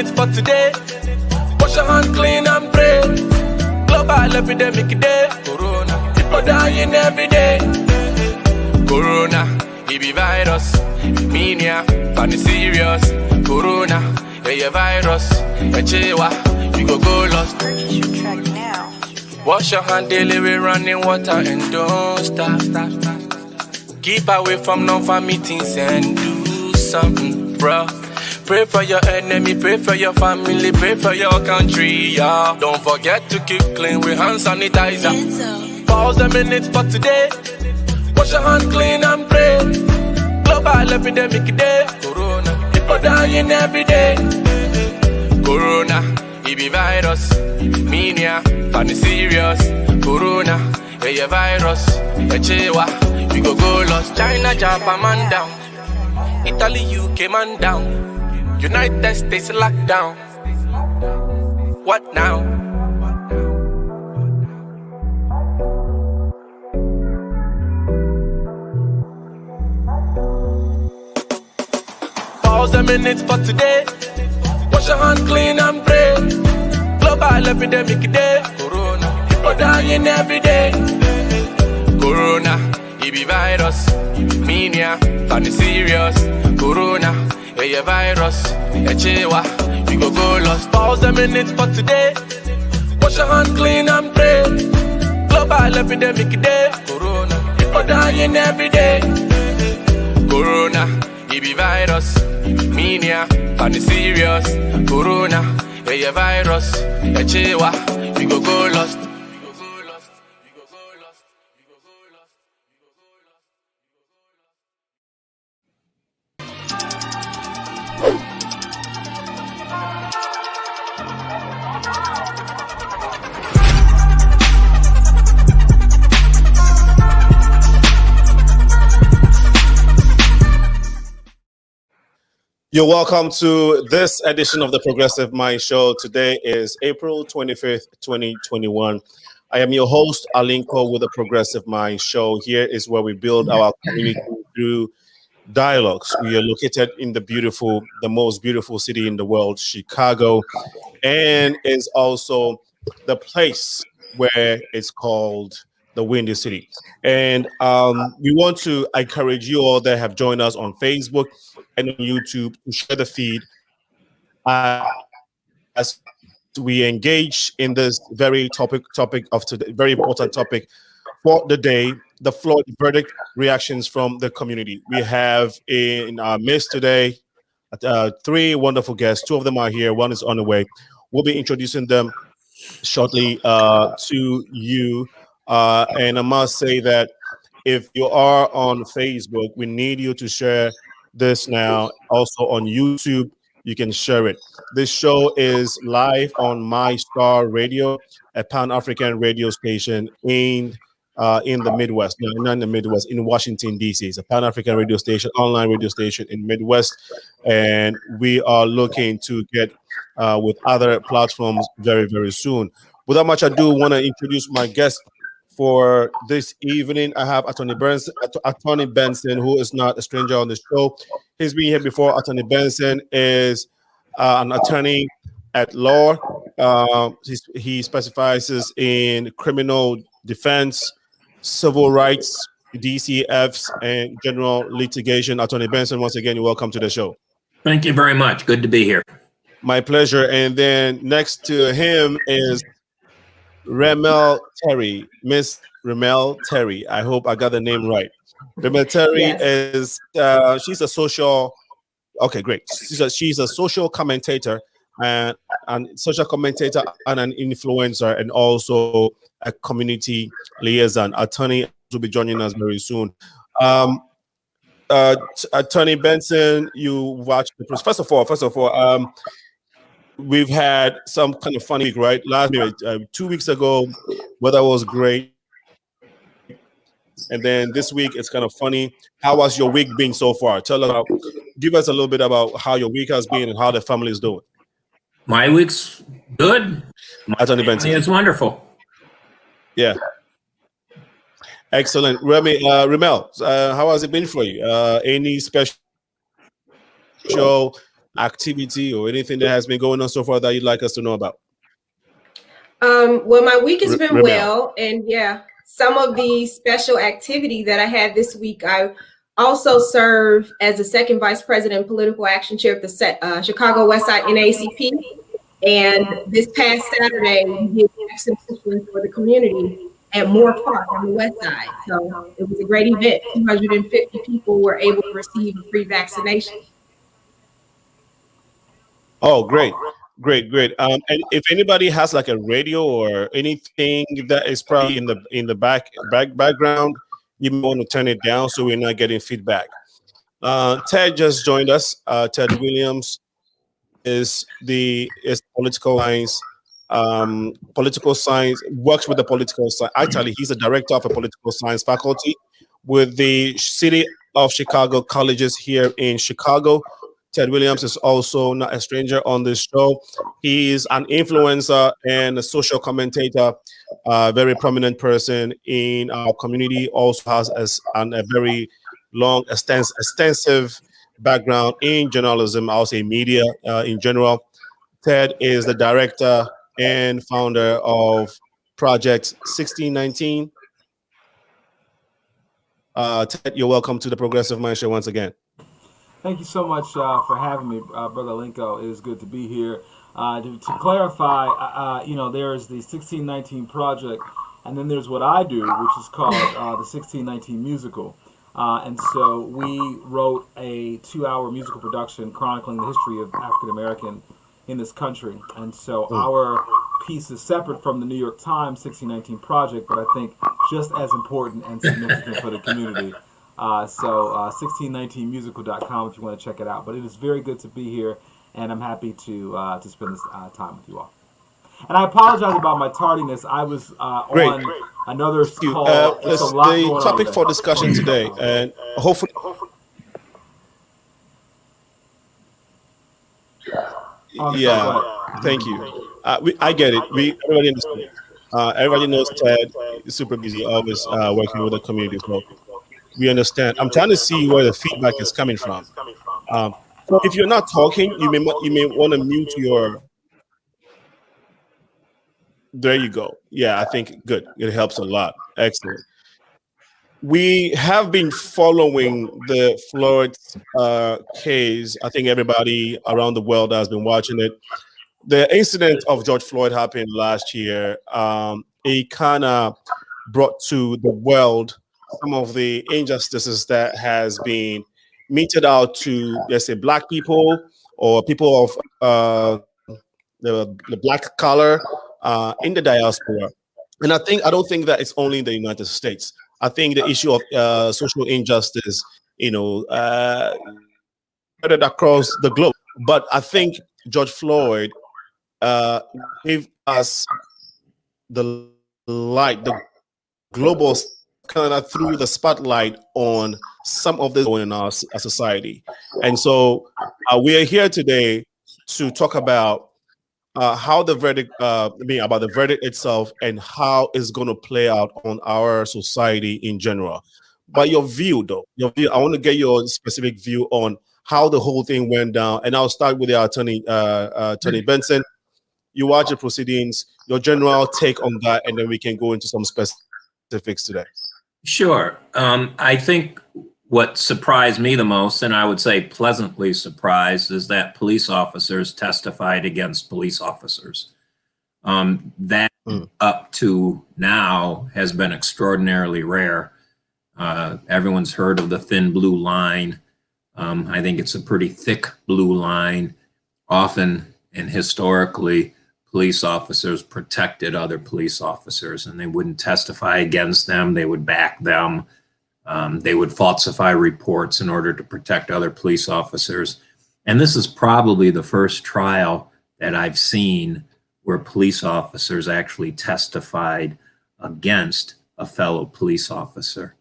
minutes for today. Wash your hand clean and pray. Global epidemic day. Corona, people dying every day. Corona, it be virus. Mania, funny serious. Corona, yeah, virus. Echewa, you go lost. Purchase your track now. Wash your hand daily with running water and don't stop. Keep away from non-farm meetings and do something, bro. Pray for your enemy, pray for your family, pray for your country, yeah. Don't forget to keep clean with hand sanitizer. BENSON. Pause a minute for today. Wash your hand clean and pray. Global epidemic day. Corona, people dying every day. Corona, it be virus. Mania, funny serious. Corona, yeah, virus. Echewa, we go lost. China, Japan, man down. Italy, UK, man down. United States lockdown. What now? Pause a minute for today. Wash your hand clean and pray. Global epidemic day. Corona, people dying every day. Corona, it be virus. Mania, funny serious. Corona, yeah, virus. Echewa, we go lost. Pause a minute for today. Wash your hand clean and pray. Global epidemic day. Corona, people dying every day. Corona, it be virus. Mania, funny serious. Corona, yeah, virus. Echewa, we go lost. You're welcome to this edition of the Progressive Mind Show. Today is April 25th, 2021. I am your host, Alinko, with the Progressive Mind Show. Here is where we build our community through dialogues. We are located in the most beautiful city in the world, Chicago, and is also the place where it's called the Windy City. And we want to encourage you all that have joined us on Facebook and on YouTube to share the feed as we engage in this very topic of today, very important topic for the day, the Floyd Verdict reactions from the community. We have in our midst today three wonderful guests. Two of them are here. One is on the way. We'll be introducing them shortly to you. And I must say that if you are on Facebook, we need you to share this now. Also on YouTube, you can share it. This show is live on My Star Radio, a Pan-African radio station in the Midwest. No, not in the Midwest, in Washington, D.C. It's a Pan-African radio station, online radio station in Midwest. And we are looking to get with other platforms very, very soon. Without much ado, I want to introduce my guest for this evening. I have Attorney Benson, who is not a stranger on the show. He's been here before. Attorney Benson is an attorney at law. He specializes in criminal defense, civil rights, DCFs, and general litigation. Attorney Benson, once again, you're welcome to the show. Thank you very much. Good to be here. My pleasure. And then next to him is REMEL Terry, Miss REMEL Terry. I hope I got the name right. REMEL Terry is she's a social. Okay, great. She's a social commentator and social commentator and an influencer, and also a community liaison. Attorney will be joining us very soon. Attorney Benson, you watched the press. First of all, we've had some kind of funny week, right? Last week, 2 weeks ago, weather was great. And then this week, it's kind of funny. How has your week been so far? Give us a little bit about how your week has been and how the family is doing. My week's good. Attorney Benson. It's wonderful. Yeah. Excellent. REMEL, how has it been for you? Any special activity or anything that has been going on so far that you'd like us to know about? Well, my week has been Remel. well, and yeah, some of the special activity that I had this week, I also serve as the second vice president political action chair of the Chicago Westside NAACP. And this past Saturday, we did action sessions for the community at Moore Park on the west side. So it was a great event. 250 people were able to receive a free vaccination. Oh, great. Great. And if anybody has like a radio or anything that is probably in the background, you may want to turn it down so we're not getting feedback. Ted just joined us. Ted Williams is political science, works with the political science. Actually, he's a director of a political science faculty with the City of Chicago colleges here in Chicago. Ted Williams is also not a stranger on this show. He is an influencer and a social commentator, a very prominent person in our community. Also has a very long, extensive background in journalism, I'll say media in general. Ted is the director and founder of Project 1619. Ted, you're welcome to the Progressive Mind Show once again. Thank you so much for having me, Brother Linko. It is good to be here. To clarify, there's the 1619 Project, and then there's what I do, which is called the 1619 Musical. And so we wrote a 2-hour musical production chronicling the history of African American in this country. And so our piece is separate from the New York Times 1619 Project, but I think just as important and significant for the community. So 1619musical.com if you want to check it out. But it is very good to be here, and I'm happy to spend this time with you all. And I apologize about my tardiness. I was on another call. It's the topic for discussion today, and hopefully. Thank you. I get it. Everybody understands. Everybody knows Ted is super busy, always working with the community. So we understand. I'm trying to see where the feedback is coming from. So if you're not talking, you may want to mute your. There you go. Yeah, I think good. It helps a lot. Excellent. We have been following the Floyd case. I think everybody around the world has been watching it. The incident of George Floyd happened last year. It kind of brought to the world some of the injustices that has been meted out to, let's say, Black people or people of the Black color in the diaspora. And I don't think that it's only in the United States. I think the issue of social injustice, spread across the globe. But I think George Floyd gave us the light, the global kind of threw the spotlight on some of this going in our society. And so we are here today to talk about how the verdict, about the verdict itself and how it's going to play out on our society in general. But your view, though, I want to get your specific view on how the whole thing went down. And I'll start with the attorney Benson. You watch the proceedings, your general take on that, and then we can go into some specifics today. Sure. I think what surprised me the most, and I would say pleasantly surprised, is that police officers testified against police officers. That up to now has been extraordinarily rare. Everyone's heard of the thin blue line. I think it's a pretty thick blue line. Often and historically, police officers protected other police officers, and they wouldn't testify against them. They would back them. They would falsify reports in order to protect other police officers. And this is probably the first trial that I've seen where police officers actually testified against a fellow police officer.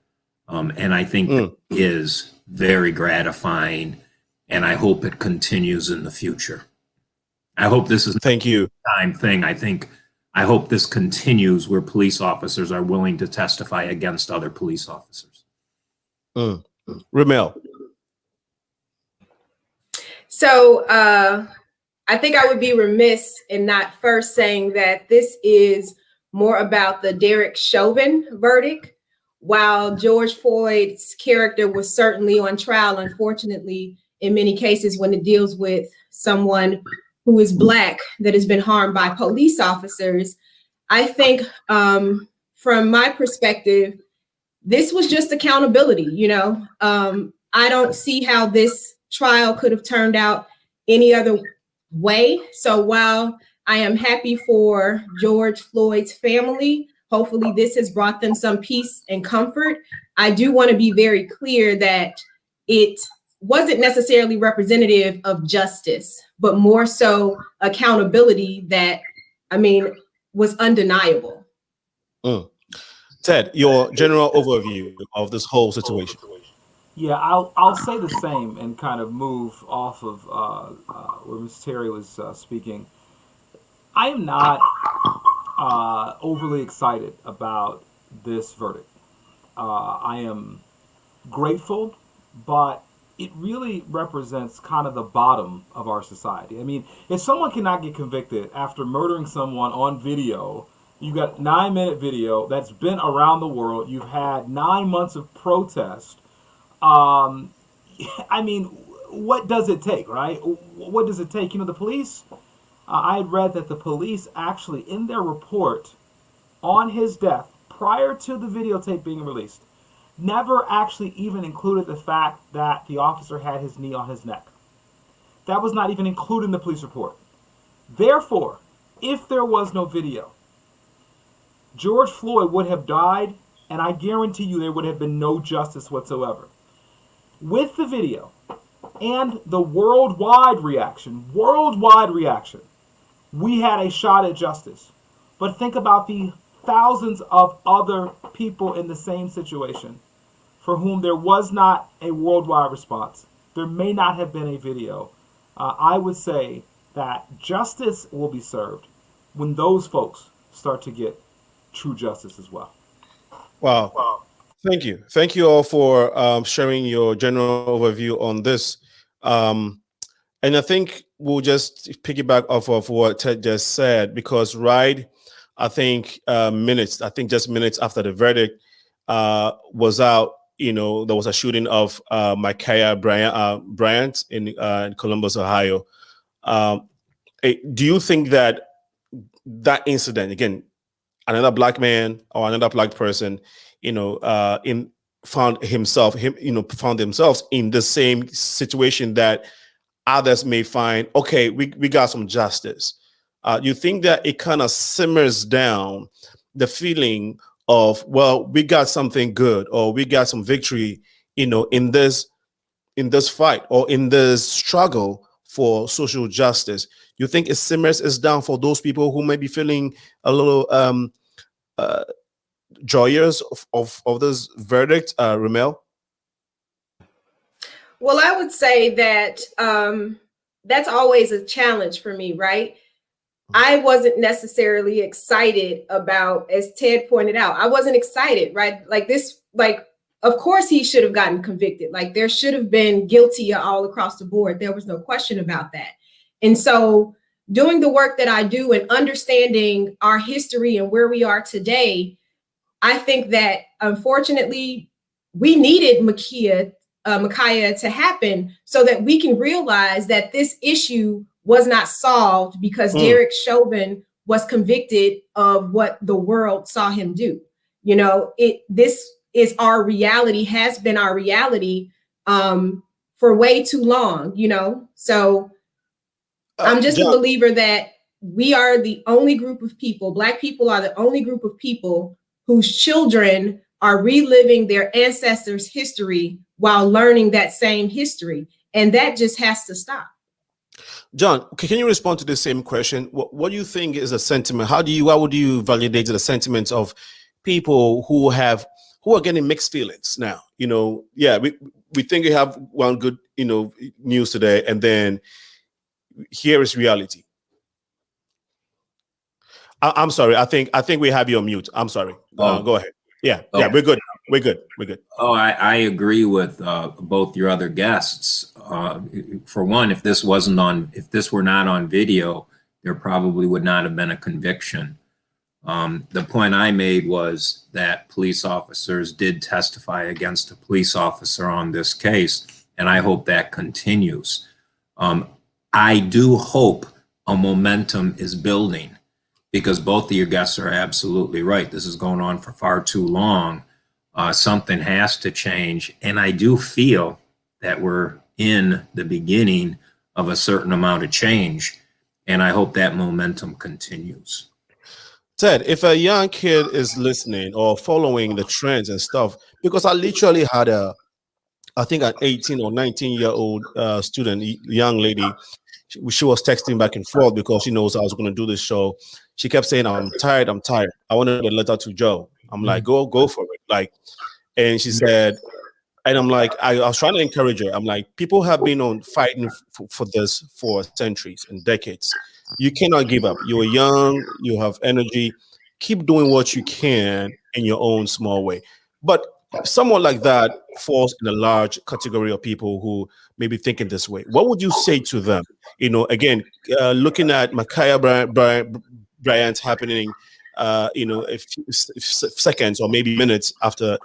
And I think that is very gratifying, and I hope it continues in the future. I hope this is Thank you. a time thing. I hope this continues where police officers are willing to testify against other police officers. REMEL. So I think I would be remiss in not first saying that this is more about the Derek Chauvin verdict. While George Floyd's character was certainly on trial, unfortunately, in many cases when it deals with someone who is Black that has been harmed by police officers, I think from my perspective, this was just accountability. I don't see how this trial could have turned out any other way. So while I am happy for George Floyd's family, hopefully this has brought them some peace and comfort, I do want to be very clear that it wasn't necessarily representative of justice, but more so accountability that, was undeniable. Ted, your general overview of this whole situation. Yeah, I'll say the same and kind of move off of where Ms. Terry was speaking. I am not overly excited about this verdict. I am grateful, but it really represents kind of the bottom of our society. I mean, if someone cannot get convicted after murdering someone on video, you got 9-minute video that's been around the world. You've had 9 months of protest. I mean, what does it take, right? What does it take? The police, I had read that the police actually, in their report on his death, prior to the videotape being released, never actually even included the fact that the officer had his knee on his neck. That was not even included in the police report. Therefore, if there was no video, George Floyd would have died, and I guarantee you there would have been no justice whatsoever. With the video and the worldwide reaction, we had a shot at justice. But think about the thousands of other people in the same situation for whom there was not a worldwide response. There may not have been a video. I would say that justice will be served when those folks start to get true justice as well. Wow. Thank you. Thank you all for sharing your general overview on this. And I think we'll just piggyback off of what Ted just said, because I think just minutes after the verdict was out, there was a shooting of Micaiah Bryant in Columbus, Ohio. Do you think that incident, again, another Black man or another Black person, found themselves in the same situation that others may find, okay, we got some justice. You think that it kind of simmers down the feeling of, well, we got something good, or we got some victory, in this fight or in this struggle for social justice? You think it simmers down for those people who may be feeling a little joyous of this verdict, REMEL? Well, I would say that that's always a challenge for me, right? I wasn't necessarily excited about, as Ted pointed out, I wasn't excited, right? Of course he should have gotten convicted. Like, there should have been guilty all across the board. There was no question about that. And so doing the work that I do and understanding our history and where we are today, I think that unfortunately we needed Micaiah to happen so that we can realize that this issue was not solved because Derek Chauvin was convicted of what the world saw him do. This is our reality, has been our reality for way too long, So I'm just a believer that we are the only group of people, Black people are the only group of people whose children are reliving their ancestors' history while learning that same history. And that just has to stop. John, can you respond to the same question? What do you think is a sentiment? How would you validate the sentiments of people who are getting mixed feelings now? We think we have one good, news today, and then here is reality. I'm sorry. I think we have you on mute. I'm sorry. Go ahead. Yeah, we're good. We're good. We're good. Oh, I agree with both your other guests. For one, if this were not on video, there probably would not have been a conviction. The point I made was that police officers did testify against a police officer on this case, and I hope that continues. I do hope a momentum is building, because both of your guests are absolutely right. This is going on for far too long. Something has to change, and I do feel that we're in the beginning of a certain amount of change, and I hope that momentum continues. Ted, if a young kid is listening or following the trends and stuff, because I literally had I think an 18 or 19-year-old student, young lady, she was texting back and forth because she knows I was going to do this show. She kept saying, I'm tired. I wanted a letter to Joe. I'm like, go for it. Like, and she said, and I'm like, I was trying to encourage her. I'm like, people have been on fighting for this for centuries and decades. You cannot give up. You are young, you have energy. Keep doing what you can in your own small way. But someone like that falls in a large category of people who may be thinking this way. What would you say to them? You know, again, looking at Micaiah Bryant happening, if seconds or maybe minutes after,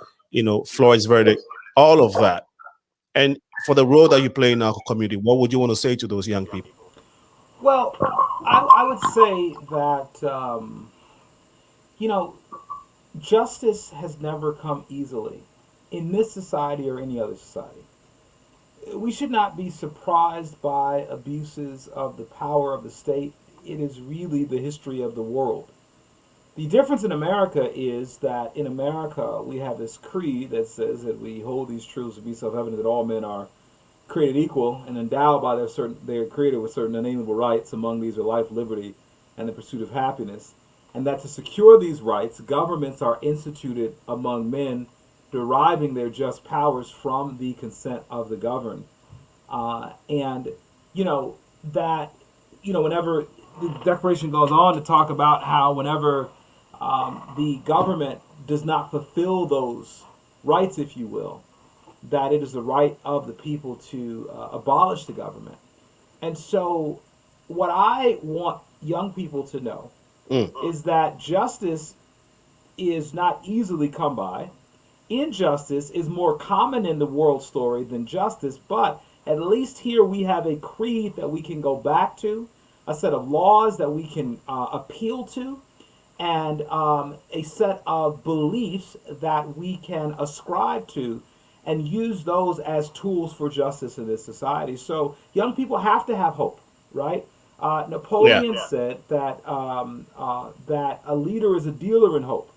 Floyd's verdict, all of that. And for the role that you play in our community, what would you want to say to those young people? Well, I would say that, justice has never come easily in this society or any other society. We should not be surprised by abuses of the power of the state. It is really the history of the world. The difference in America is that in America, we have this creed that says that we hold these truths to be self-evident, that all men are created equal and endowed by their creator with certain unalienable rights. Among these are life, liberty, and the pursuit of happiness. And that to secure these rights, governments are instituted among men, deriving their just powers from the consent of the governed. Whenever the Declaration goes on to talk about how whenever the government does not fulfill those rights, if you will, that it is the right of the people to abolish the government. And so what I want young people to know is that justice is not easily come by. Injustice is more common in the world story than justice, but at least here we have a creed that we can go back to, a set of laws that we can appeal to, and a set of beliefs that we can ascribe to and use those as tools for justice in this society. So young people have to have hope, right? Napoleon said that that a leader is a dealer in hope.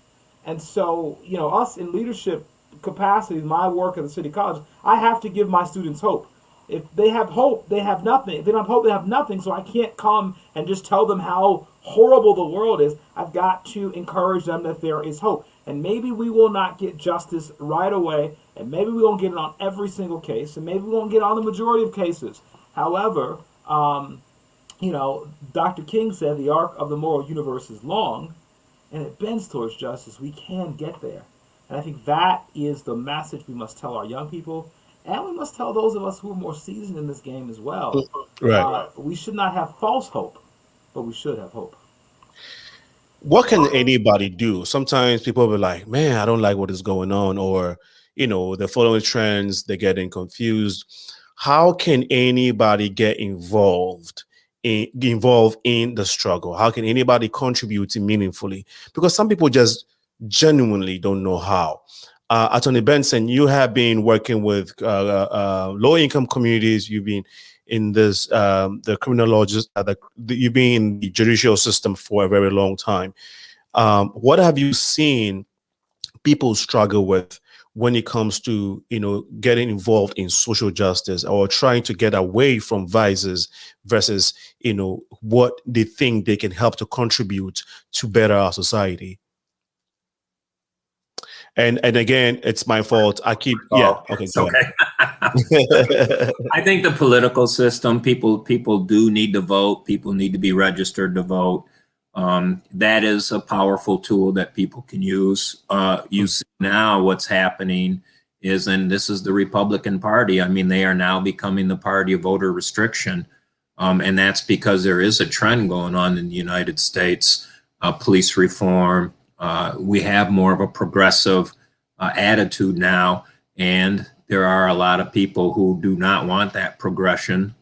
And so, us in leadership capacity, my work at the City College, I have to give my students hope. If they have hope, they have nothing. If they don't have hope, they have nothing. So I can't come and just tell them how horrible the world is. I've got to encourage them that there is hope. And maybe we will not get justice right away, and maybe we won't get it on every single case, and maybe we won't get it on the majority of cases. However, Dr. King said the arc of the moral universe is long, and it bends towards justice. We can get there. And I think that is the message we must tell our young people, and we must tell those of us who are more seasoned in this game as well. Right. We should not have false hope, but we should have hope. What can anybody do? Sometimes people will be like, man, I don't like what is going on, or, they're following trends, they're getting confused. How can anybody get involved in the struggle? How can anybody contribute meaningfully? Because some people just genuinely don't know how. Attorney Benson, you have been working with low-income communities. You've been in this the criminal law, you've been in the judicial system for a very long time. What have you seen people struggle with when it comes to getting involved in social justice or trying to get away from vices versus what they think they can help to contribute to better our society? And again, it's my fault. I keep okay. I think the political system, people do need to vote. People need to be registered to vote. That is a powerful tool that people can use. You see now what's happening is, and this is the Republican Party, I mean, they are now becoming the party of voter restriction. And that's because there is a trend going on in the United States, police reform. We have more of a progressive attitude now, and there are a lot of people who do not want that progressiveness.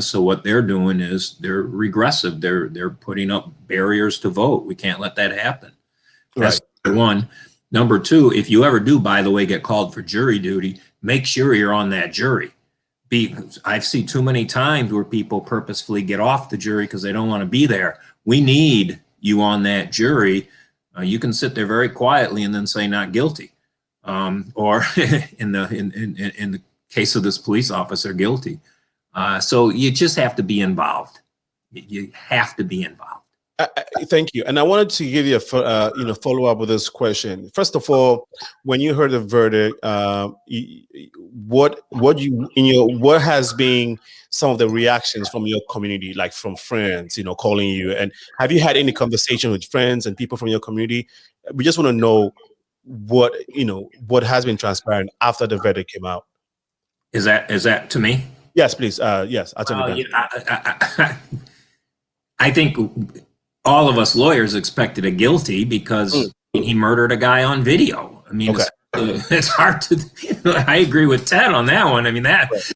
So what they're doing is they're regressive. They're putting up barriers to vote. We can't let that happen. That's one. Number two, if you ever do, by the way, get called for jury duty, make sure you're on that jury. I've seen too many times where people purposefully get off the jury because they don't want to be there. We need you on that jury. You can sit there very quietly and then say not guilty, or in the case of this police officer, guilty. So you just have to be involved. You have to be involved. Thank you. And I wanted to give you a follow up with this question. First of all, when you heard the verdict, what has been some of the reactions from your community, like from friends, calling you? And have you had any conversation with friends and people from your community? We just want to know what has been transparent after the verdict came out. Is that to me? Yes, please. Yes, Attorney Ben. I think all of us lawyers expected a guilty because he murdered a guy on video. I mean, it's hard to. I agree with Ted on that one. I mean, that was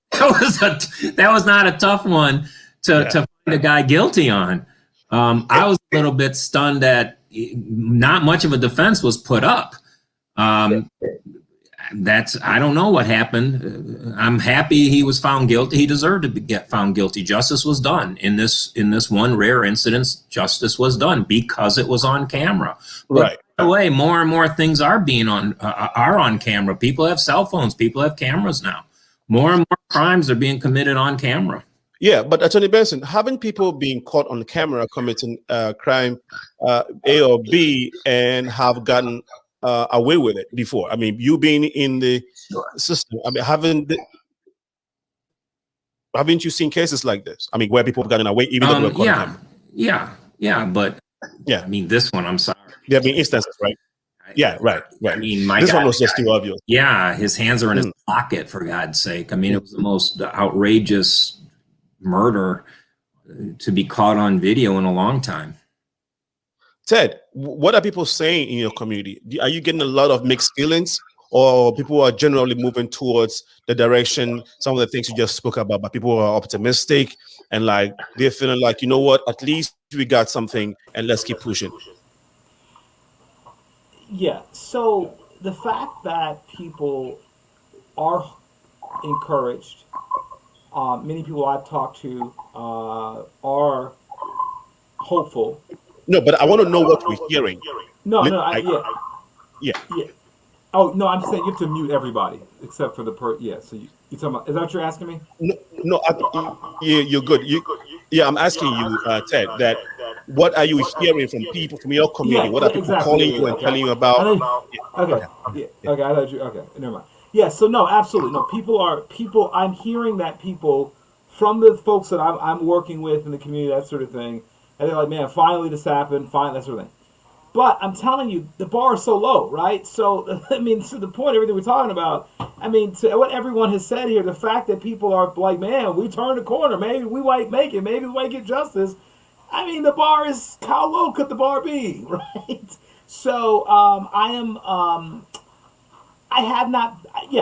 not a tough one to find a guy guilty on. I was a little bit stunned that not much of a defense was put up. I don't know what happened. I'm happy he was found guilty. He deserved to get found guilty. Justice was done in this one rare incident. Justice was done because it was on camera. But by the way, more and more things are on camera. People have cell phones. People have cameras now. More and more crimes are being committed on camera. Yeah, but Attorney Benson, having people being caught on camera committing crime A or B and have gotten away with it before. I mean, you being in the system, I mean, haven't you seen cases like this? I mean, where people have gotten away even though they were caught on camera? But I mean, this one, I'm sorry. There have been instances, right? Yeah, right. I mean, this one was just too obvious. Yeah, his hands are in his pocket, for God's sake. I mean, it was the most outrageous murder to be caught on video in a long time. Ted, what are people saying in your community? Are you getting a lot of mixed feelings, or people are generally moving towards the direction, some of the things you just spoke about, but people are optimistic and like they're feeling like, you know what, at least we got something and let's keep pushing? Yeah, so the fact that people are encouraged, many people I've talked to are hopeful. No, but I want to know what we're hearing. Yeah. Oh, no, I'm saying you have to mute everybody except for the so you talking about, is that what you're asking me? No, you're good. I'm asking you, Ted, that what are you hearing from people from your community? What are people calling you and telling you about? Okay, I thought you, never mind. Yeah, so no, absolutely. No, I'm hearing that people, from the folks that I'm working with in the community, that sort of thing, and they're like, man, finally this happened, that sort of thing. But I'm telling you, the bar is so low, right? So, I mean, to the point, everything we're talking about, I mean, to what everyone has said here, the fact that people are like, man, we turned the corner, maybe we might make it, maybe we might get justice. I mean, the bar is, how low could the bar be, right? So,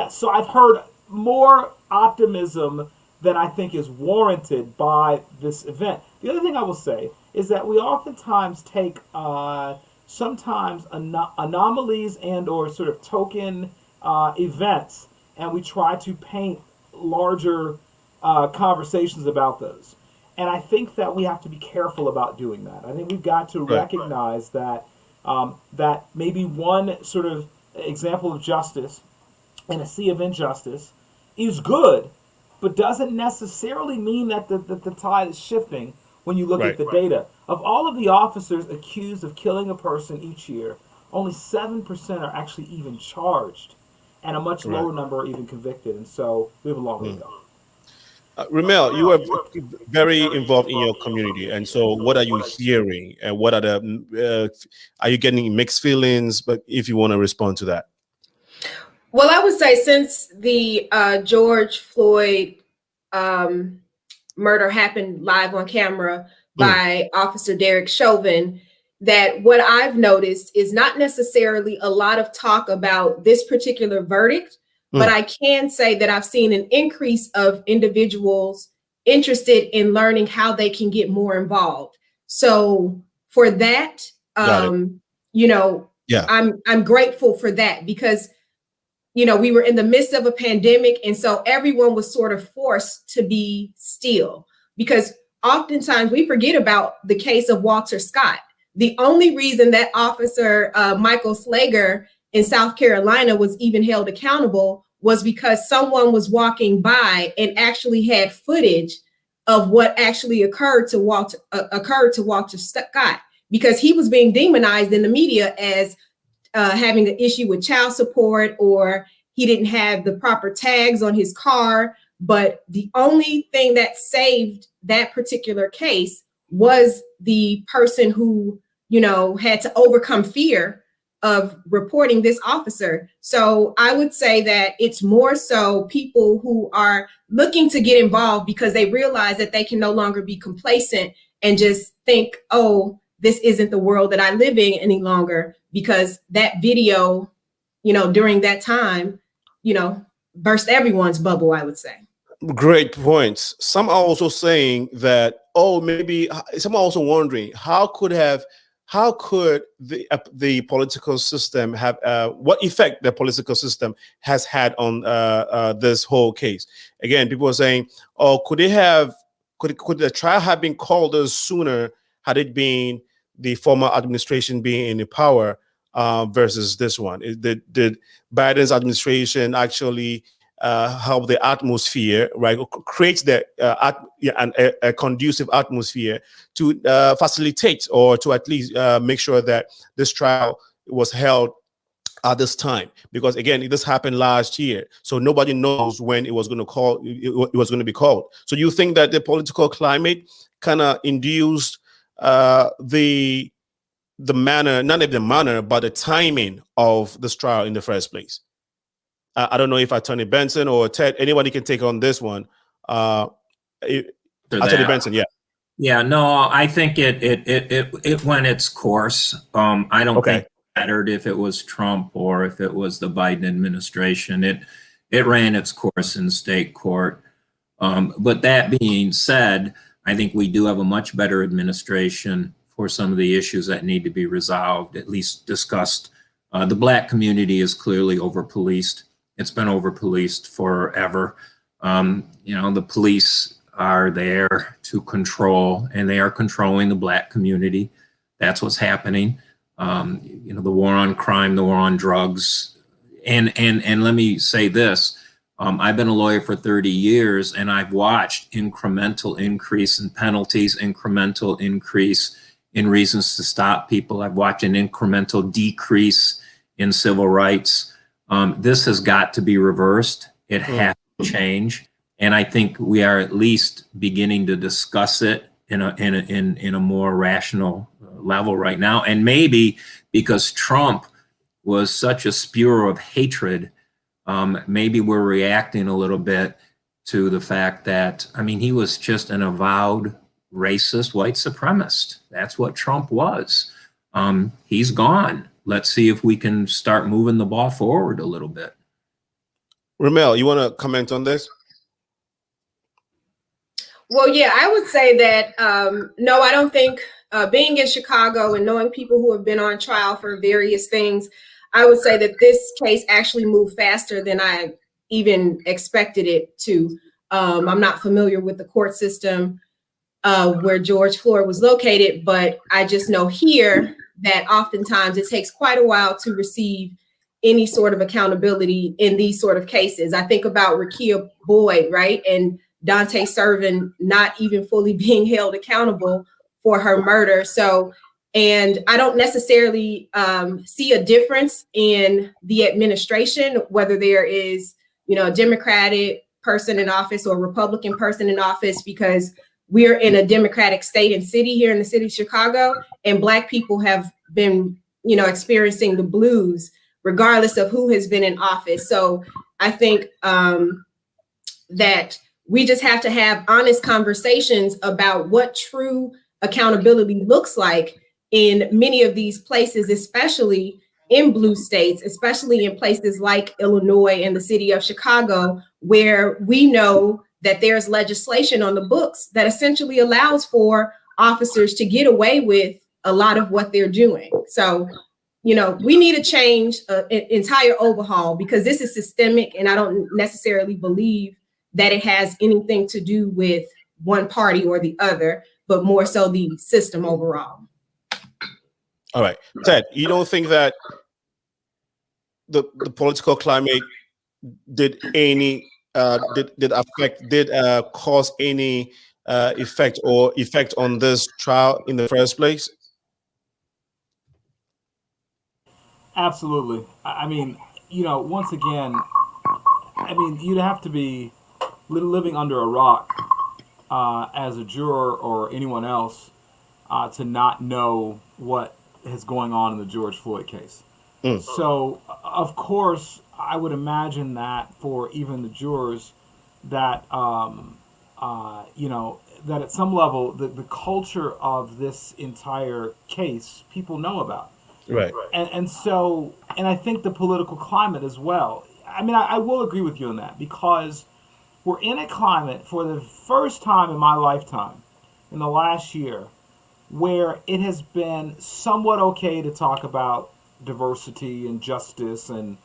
so I've heard more optimism than I think is warranted by this event. The other thing I will say is that we oftentimes take sometimes anomalies and or sort of token events, and we try to paint larger conversations about those. And I think that we have to be careful about doing that. I think we've got to recognize that that maybe one sort of example of justice in a sea of injustice is good, but doesn't necessarily mean that the tide is shifting when you look at the data. Of all of the officers accused of killing a person each year, only 7% are actually even charged, and a much lower number are even convicted. And so we have a long way to go. Remel, you are very involved in your community, and so what are you hearing, and what are are you getting mixed feelings? But if you want to respond to that. Well, I would say since the George Floyd murder happened live on camera by Officer Derek Chauvin, that what I've noticed is not necessarily a lot of talk about this particular verdict, but I can say that I've seen an increase of individuals interested in learning how they can get more involved. So for that, you know, Yeah. I'm grateful for that, because you know, we were in the midst of a pandemic, and so everyone was sort of forced to be still, because oftentimes we forget about the case of Walter Scott. The only reason that Officer Michael Slager in South Carolina was even held accountable was because someone was walking by and actually had footage of what actually occurred to Walter Scott, because he was being demonized in the media as having an issue with child support, or he didn't have the proper tags on his car. But the only thing that saved that particular case was the person who, you know, had to overcome fear of reporting this officer. So I would say that it's more so people who are looking to get involved because they realize that they can no longer be complacent and just think, oh, this isn't the world that I live in any longer, because that video, you know, during that time, you know, burst everyone's bubble, I would say. Great points. Some are also saying that, oh, maybe some are also wondering how could the political system have what effect the political system has had on this whole case. Again, people are saying, oh, could the trial have been called sooner had it been the former administration being in power versus this one? Did Biden's administration actually help the atmosphere, right? Creates a conducive atmosphere to facilitate, or to at least make sure that this trial was held at this time, because again, this happened last year, so nobody knows when it was going to be called. So you think that the political climate kind of induced the manner, not even the manner, but the timing of this trial in the first place? I don't know if Attorney Benson or Ted, anybody can take on this one. Attorney Benson, yeah. Yeah, no, I think it went its course. I don't think it mattered if it was Trump or if it was the Biden administration. It ran its course in state court. But that being said, I think we do have a much better administration for some of the issues that need to be resolved, at least discussed. The Black community is clearly over-policed. It's been over-policed forever. You know, the police are there to control, and they are controlling the Black community. That's what's happening. You know, the war on crime, the war on drugs. And let me say this. I've been a lawyer for 30 years, and I've watched incremental increase in penalties, incremental increase in reasons to stop people. I've watched an incremental decrease in civil rights. This has got to be reversed. It has to change. And I think we are at least beginning to discuss it in a more rational level right now. And maybe because Trump was such a spewer of hatred, maybe we're reacting a little bit to the fact that, I mean, he was just an avowed racist white supremacist. That's what Trump was. He's gone. Let's see if we can start moving the ball forward a little bit. Remel, you want to comment on this? Well, yeah, I would say that, no, I don't think being in Chicago and knowing people who have been on trial for various things, I would say that this case actually moved faster than I even expected it to. I'm not familiar with the court system where George Floyd was located, but I just know here that oftentimes it takes quite a while to receive any sort of accountability in these sort of cases. I think about Rekia Boyd, right? And Dante Servin not even fully being held accountable for her murder. So, and I don't necessarily see a difference in the administration, whether there is, you know, a Democratic person in office or Republican person in office, because we're in a Democratic state and city here in the city of Chicago, and Black people have been, experiencing the blues regardless of who has been in office. So I think that we just have to have honest conversations about what true accountability looks like in many of these places, especially in blue states, especially in places like Illinois and the city of Chicago, where we know that there's legislation on the books that essentially allows for officers to get away with a lot of what they're doing. So, we need to change an entire overhaul, because this is systemic, and I don't necessarily believe that it has anything to do with one party or the other, but more so the system overall. All right, Ted, you don't think that the political climate did cause any effect on this trial in the first place? Absolutely. I mean, once again, you'd have to be living under a rock as a juror or anyone else to not know what is going on in the George Floyd case. So, of course, I would imagine that for even the jurors, that that at some level the culture of this entire case people know about. Right. And I think the political climate as well. I will agree with you on that, because we're in a climate for the first time in my lifetime, in the last year, where it has been somewhat okay to talk about diversity and justice and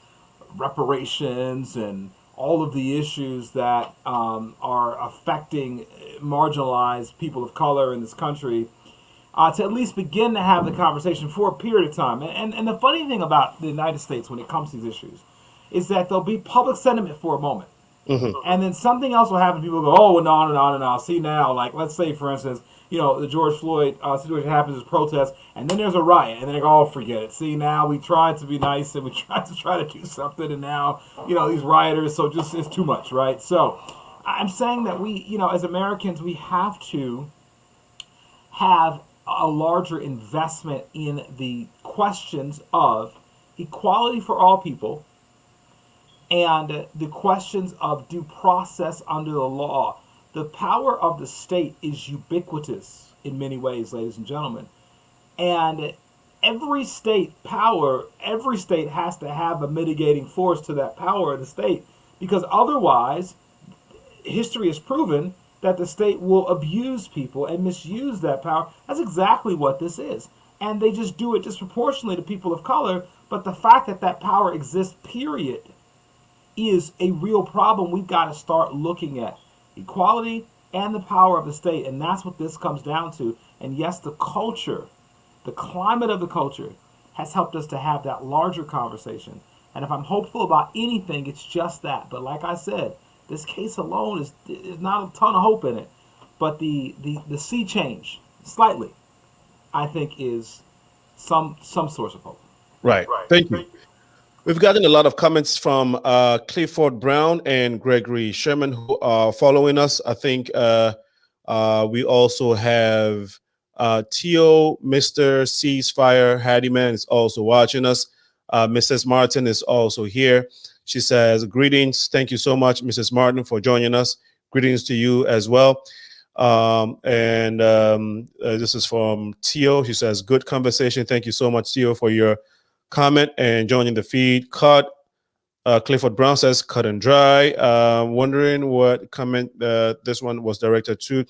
reparations and all of the issues that are affecting marginalized people of color in this country, to at least begin to have the conversation for a period of time. And the funny thing about the United States when it comes to these issues is that there'll be public sentiment for a moment. And then something else will happen. People go, oh, no. See now, like, let's say, for instance, the George Floyd situation happens as protest, and then there's a riot, and then they go, oh, forget it. See, now we tried to be nice, and we tried to do something, and now, these rioters, so just, it's too much, right? So I'm saying that we, as Americans, we have to have a larger investment in the questions of equality for all people, and the questions of due process under the law. The power of the state is ubiquitous in many ways, ladies and gentlemen. And every state has to have a mitigating force to that power of the state, because otherwise, history has proven that the state will abuse people and misuse that power. That's exactly what this is. And they just do it disproportionately to people of color. But the fact that that power exists, period, is a real problem we've got to start looking at. Equality and the power of the state. And that's what this comes down to. And yes, the culture, the climate of the culture has helped us to have that larger conversation. And if I'm hopeful about anything, it's just that. But like I said, this case alone is not a ton of hope in it. But the sea change, slightly, I think is some source of hope. Right. Thank you. We've gotten a lot of comments from Clifford Brown and Gregory Sherman, who are following us. I think we also have Tio, Mr. Ceasefire, Hattie is also watching us. Mrs. Martin is also here. She says, greetings. Thank you so much, Mrs. Martin, for joining us. Greetings to you as well. This is from Tio. She says, good conversation. Thank you so much, Tio, for your comment and joining the feed. Cut. Clifford Brown says, cut and dry. Wondering what comment this one was directed to.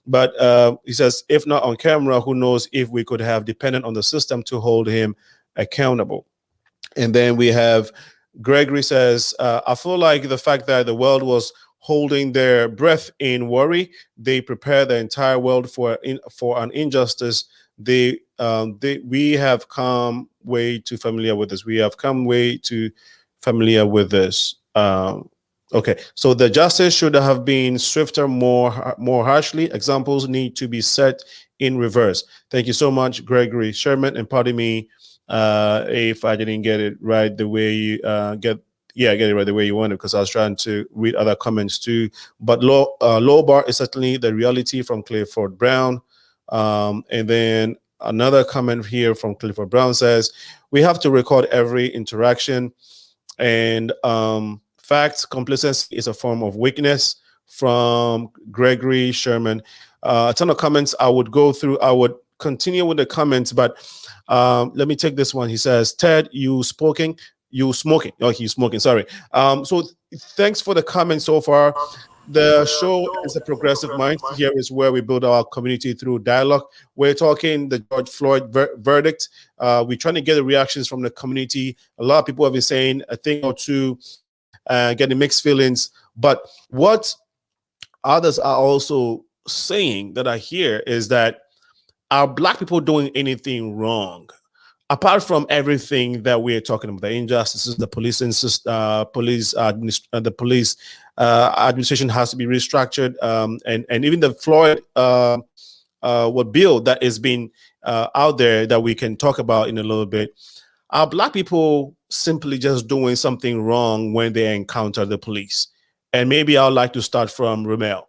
But he says, if not on camera, who knows if we could have depended on the system to hold him accountable. And then we have Gregory says, I feel like the fact that the world was holding their breath in worry, they prepared the entire world for an injustice. We have come way too familiar with this. We have come way too familiar with this. Okay, so the justice should have been swifter, more harshly. Examples need to be set in reverse. Thank you so much, Gregory Sherman, and pardon me if I didn't get it right the way you get Yeah, get it right the way you want it, because I was trying to read other comments too. But low bar is certainly the reality from Clifford Brown. And then another comment here from Clifford Brown says, we have to record every interaction. And facts, complacency is a form of weakness, from Gregory Sherman. A ton of comments I would go through. I would continue with the comments, but let me take this one. He says, Ted, you smoking? Oh, he's smoking. Sorry. So thanks for the comments so far. The show is a progressive mind. Here is where we build our community through dialogue. We're talking the George Floyd verdict. We're trying to get the reactions from the community. A lot of people have been saying a thing or two, getting mixed feelings. But what others are also saying that I hear is that, are Black people doing anything wrong? Apart from everything that we're talking about, the injustices, the the police administration has to be restructured, and even the Floyd what bill that is being out there that we can talk about in a little bit. Are Black people simply just doing something wrong when they encounter the police? And maybe I'd like to start from REMEL.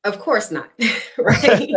Of course not, right?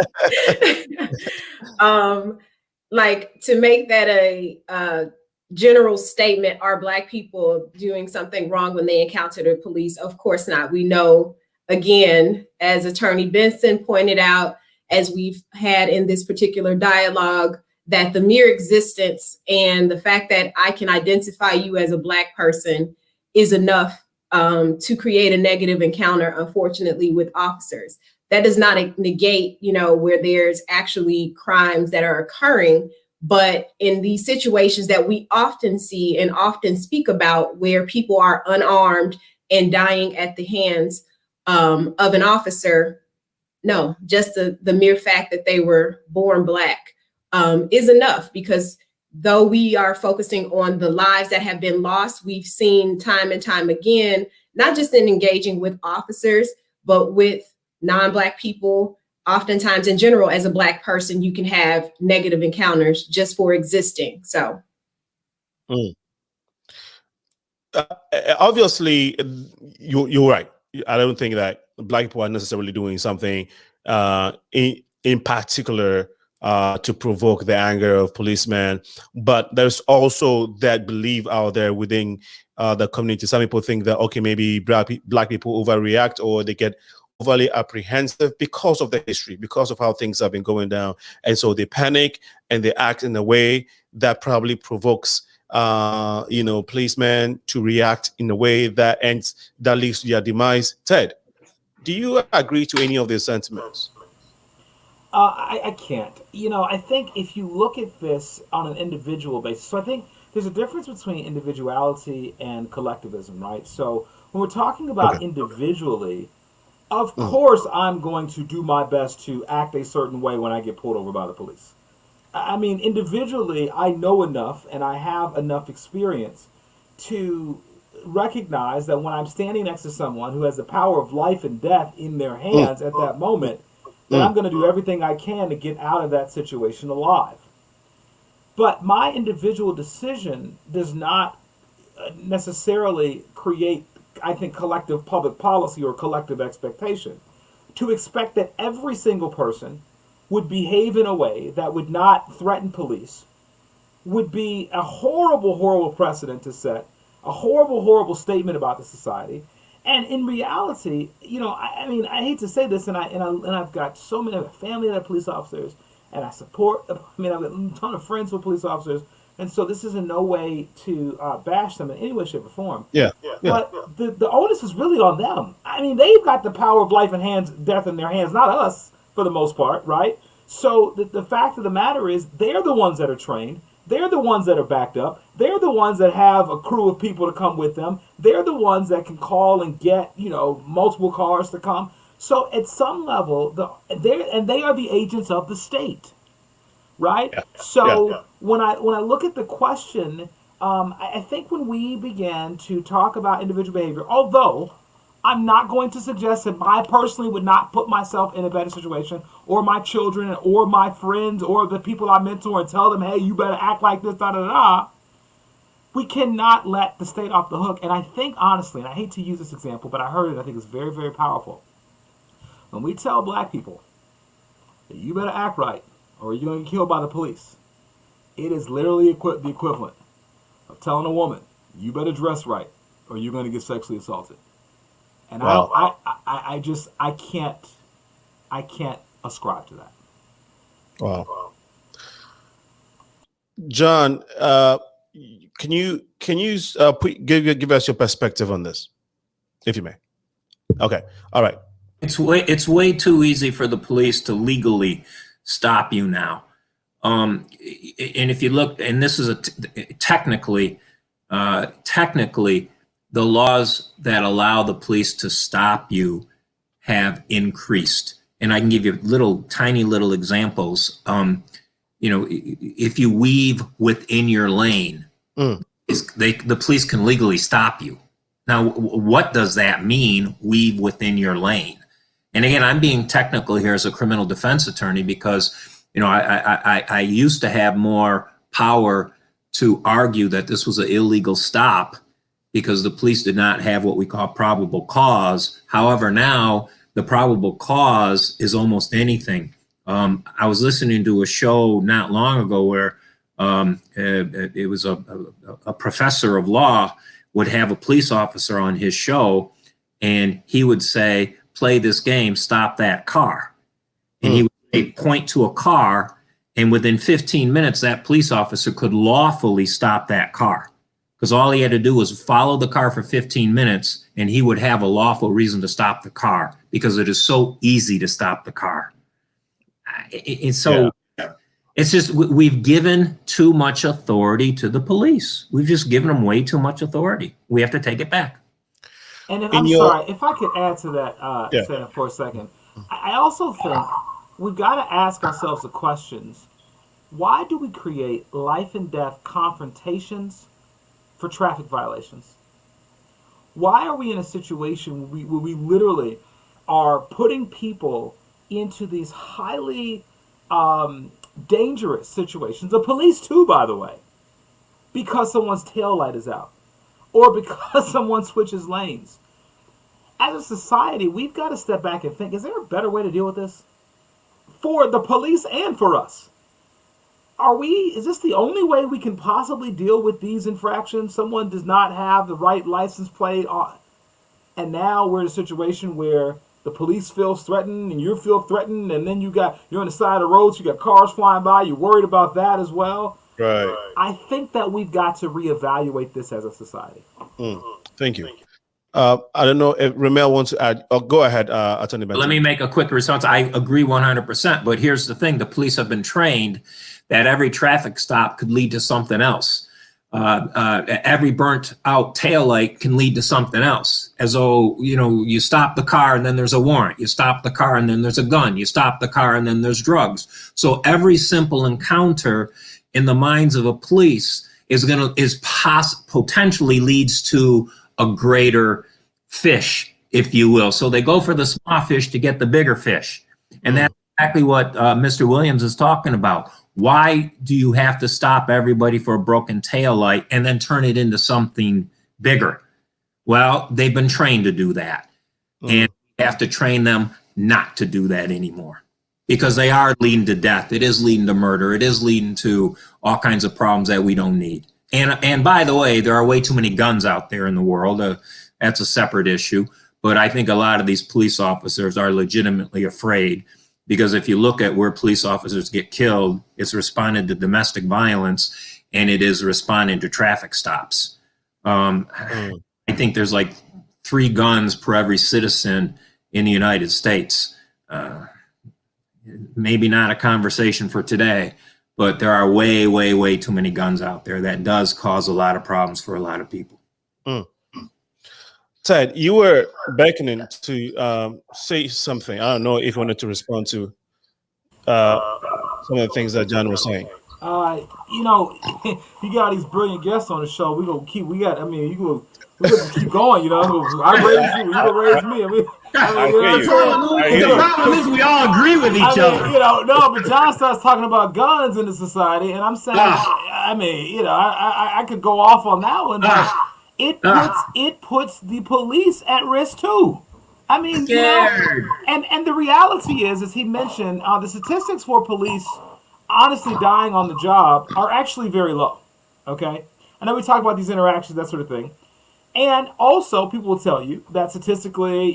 Like, to make that a general statement, are Black people doing something wrong when they encounter the police? Of course not. We know, again, as Attorney Benson pointed out, as we've had in this particular dialogue, that the mere existence and the fact that I can identify you as a Black person is enough to create a negative encounter, unfortunately, with officers. That does not negate, where there's actually crimes that are occurring. But in these situations that we often see and often speak about, where people are unarmed and dying at the hands of an officer, no, just the mere fact that they were born Black is enough. Because though we are focusing on the lives that have been lost, we've seen time and time again, not just in engaging with officers, but with non-Black people. Oftentimes, in general, as a Black person, you can have negative encounters just for existing. So, obviously, you're right. I don't think that Black people are necessarily doing something in particular to provoke the anger of policemen, but there's also that belief out there within the community. Some people think that, okay, maybe Black people overreact, or they get overly apprehensive because of the history, because of how things have been going down, and so they panic and they act in a way that probably provokes policemen to react in a way that leads to their demise. Ted, do you agree to any of these sentiments? I can't. I think if you look at this on an individual basis, so I think there's a difference between individuality and collectivism, right? So when we're talking about individually, of course I'm going to do my best to act a certain way when I get pulled over by the police. I mean, individually, I know enough and I have enough experience to recognize that when I'm standing next to someone who has the power of life and death in their hands at that moment, that I'm going to do everything I can to get out of that situation alive. But my individual decision does not necessarily create, I think, collective public policy or collective expectation. To expect that every single person would behave in a way that would not threaten police would be a horrible, horrible precedent to set, a horrible, horrible statement about the society. And in reality, I mean, I hate to say this, and I've got so many family that are police officers, and I support. I mean, I've got a ton of friends who are police officers, and so this is in no way to bash them in any way, shape, or form. Yeah. But the onus is really on them. I mean, they've got the power of life and death in their hands, not us, for the most part, right? So the fact of the matter is, they're the ones that are trained. They're the ones that are backed up. They're the ones that have a crew of people to come with them. They're the ones that can call and get, multiple cars to come. So at some level, they are the agents of the state, right? Yeah. So when I look at the question, I think when we began to talk about individual behavior, although I'm not going to suggest that I personally would not put myself in a better situation, or my children, or my friends, or the people I mentor, and tell them, hey, you better act like this, da da da. We cannot let the state off the hook. And I think, honestly, and I hate to use this example, but I heard it, I think it's very, very powerful. When we tell black people that you better act right or you're going to get killed by the police, it is literally the equivalent of telling a woman, you better dress right or you're going to get sexually assaulted. And wow. I can't ascribe to that. Wow. John, can you give us your perspective on this, if you may? Okay. All right. It's way too easy for the police to legally stop you now. And if you look, and this is technically, the laws that allow the police to stop you have increased. And I can give you tiny little examples. If you weave within your lane, the police can legally stop you. Now, what does that mean, weave within your lane? And again, I'm being technical here as a criminal defense attorney because, I used to have more power to argue that this was an illegal stop because the police did not have what we call probable cause. However, now the probable cause is almost anything. I was listening to a show not long ago where it was a professor of law would have a police officer on his show, and he would say, play this game, stop that car. And he would say, point to a car, and within 15 minutes, that police officer could lawfully stop that car. Because all he had to do was follow the car for 15 minutes, and he would have a lawful reason to stop the car because it is so easy to stop the car. It's just we've given too much authority to the police. We've just given them way too much authority. We have to take it back. And then sorry, if I could add to that, Senator, for a second. I also think we've got to ask ourselves the questions. Why do we create life and death confrontations for traffic violations? Why are we in a situation where we literally are putting people into these highly dangerous situations, the police too, by the way, because someone's tail light is out or because someone switches lanes? As a society, we've got to step back and think, is there a better way to deal with this? For the police and for us. Is this the only way we can possibly deal with these infractions? Someone does not have the right license plate on, and now we're in a situation where the police feels threatened and you feel threatened, and then you're on the side of the road, so you got cars flying by, you're worried about that as well. Right. I think that we've got to reevaluate this as a society. Thank you. I don't know if Remel wants to add. Oh, go ahead, Attorney Benson. Let me make a quick response. I agree 100%, but here's the thing. The police have been trained that every traffic stop could lead to something else. Every burnt out taillight can lead to something else. As though, you stop the car and then there's a warrant. You stop the car and then there's a gun. You stop the car and then there's drugs. So every simple encounter in the minds of a police potentially leads to a greater fish, if you will. So they go for the small fish to get the bigger fish. And that's exactly what Mr. Williams is talking about. Why do you have to stop everybody for a broken tail light and then turn it into something bigger? Well, they've been trained to do that. And we have to train them not to do that anymore because they are leading to death. It is leading to murder. It is leading to all kinds of problems that we don't need. And by the way, there are way too many guns out there in the world. That's a separate issue. But I think a lot of these police officers are legitimately afraid because if you look at where police officers get killed, it's responding to domestic violence and it is responding to traffic stops. I think there's like 3 guns per every citizen in the United States. Maybe not a conversation for today, but there are way, way, way too many guns out there. That does cause a lot of problems for a lot of people. Ted, you were beckoning to say something. I don't know if you wanted to respond to some of the things that John was saying. You got these brilliant guests on the show. We're gonna keep going. I raised you. You gonna raise me. I hear you. The problem is we all agree with each other. No, but John starts talking about guns in the society, and I'm saying, I could go off on that one, but it puts the police at risk too. I mean, and the reality is, as he mentioned, the statistics for police honestly dying on the job are actually very low. Okay, I know we talk about these interactions, that sort of thing. And also, people will tell you that statistically,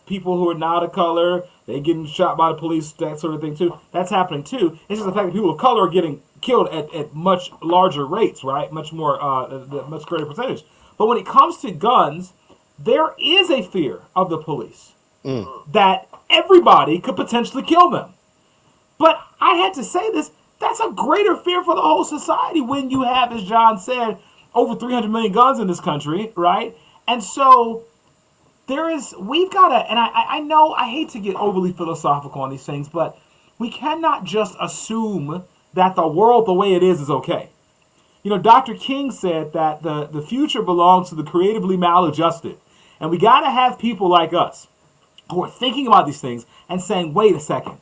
people who are not of color, they're getting shot by the police, that sort of thing too. That's happening too. It's just the fact that people of color are getting killed at much larger rates, right? Much more, much greater percentage. But when it comes to guns, there is a fear of the police that everybody could potentially kill them. But I had to say this, that's a greater fear for the whole society when you have, as John said, over 300 million guns in this country, right? And so we've got to, and I know I hate to get overly philosophical on these things, but we cannot just assume that the world the way it is okay. Dr. King said that the future belongs to the creatively maladjusted. And we got to have people like us who are thinking about these things and saying, wait a second,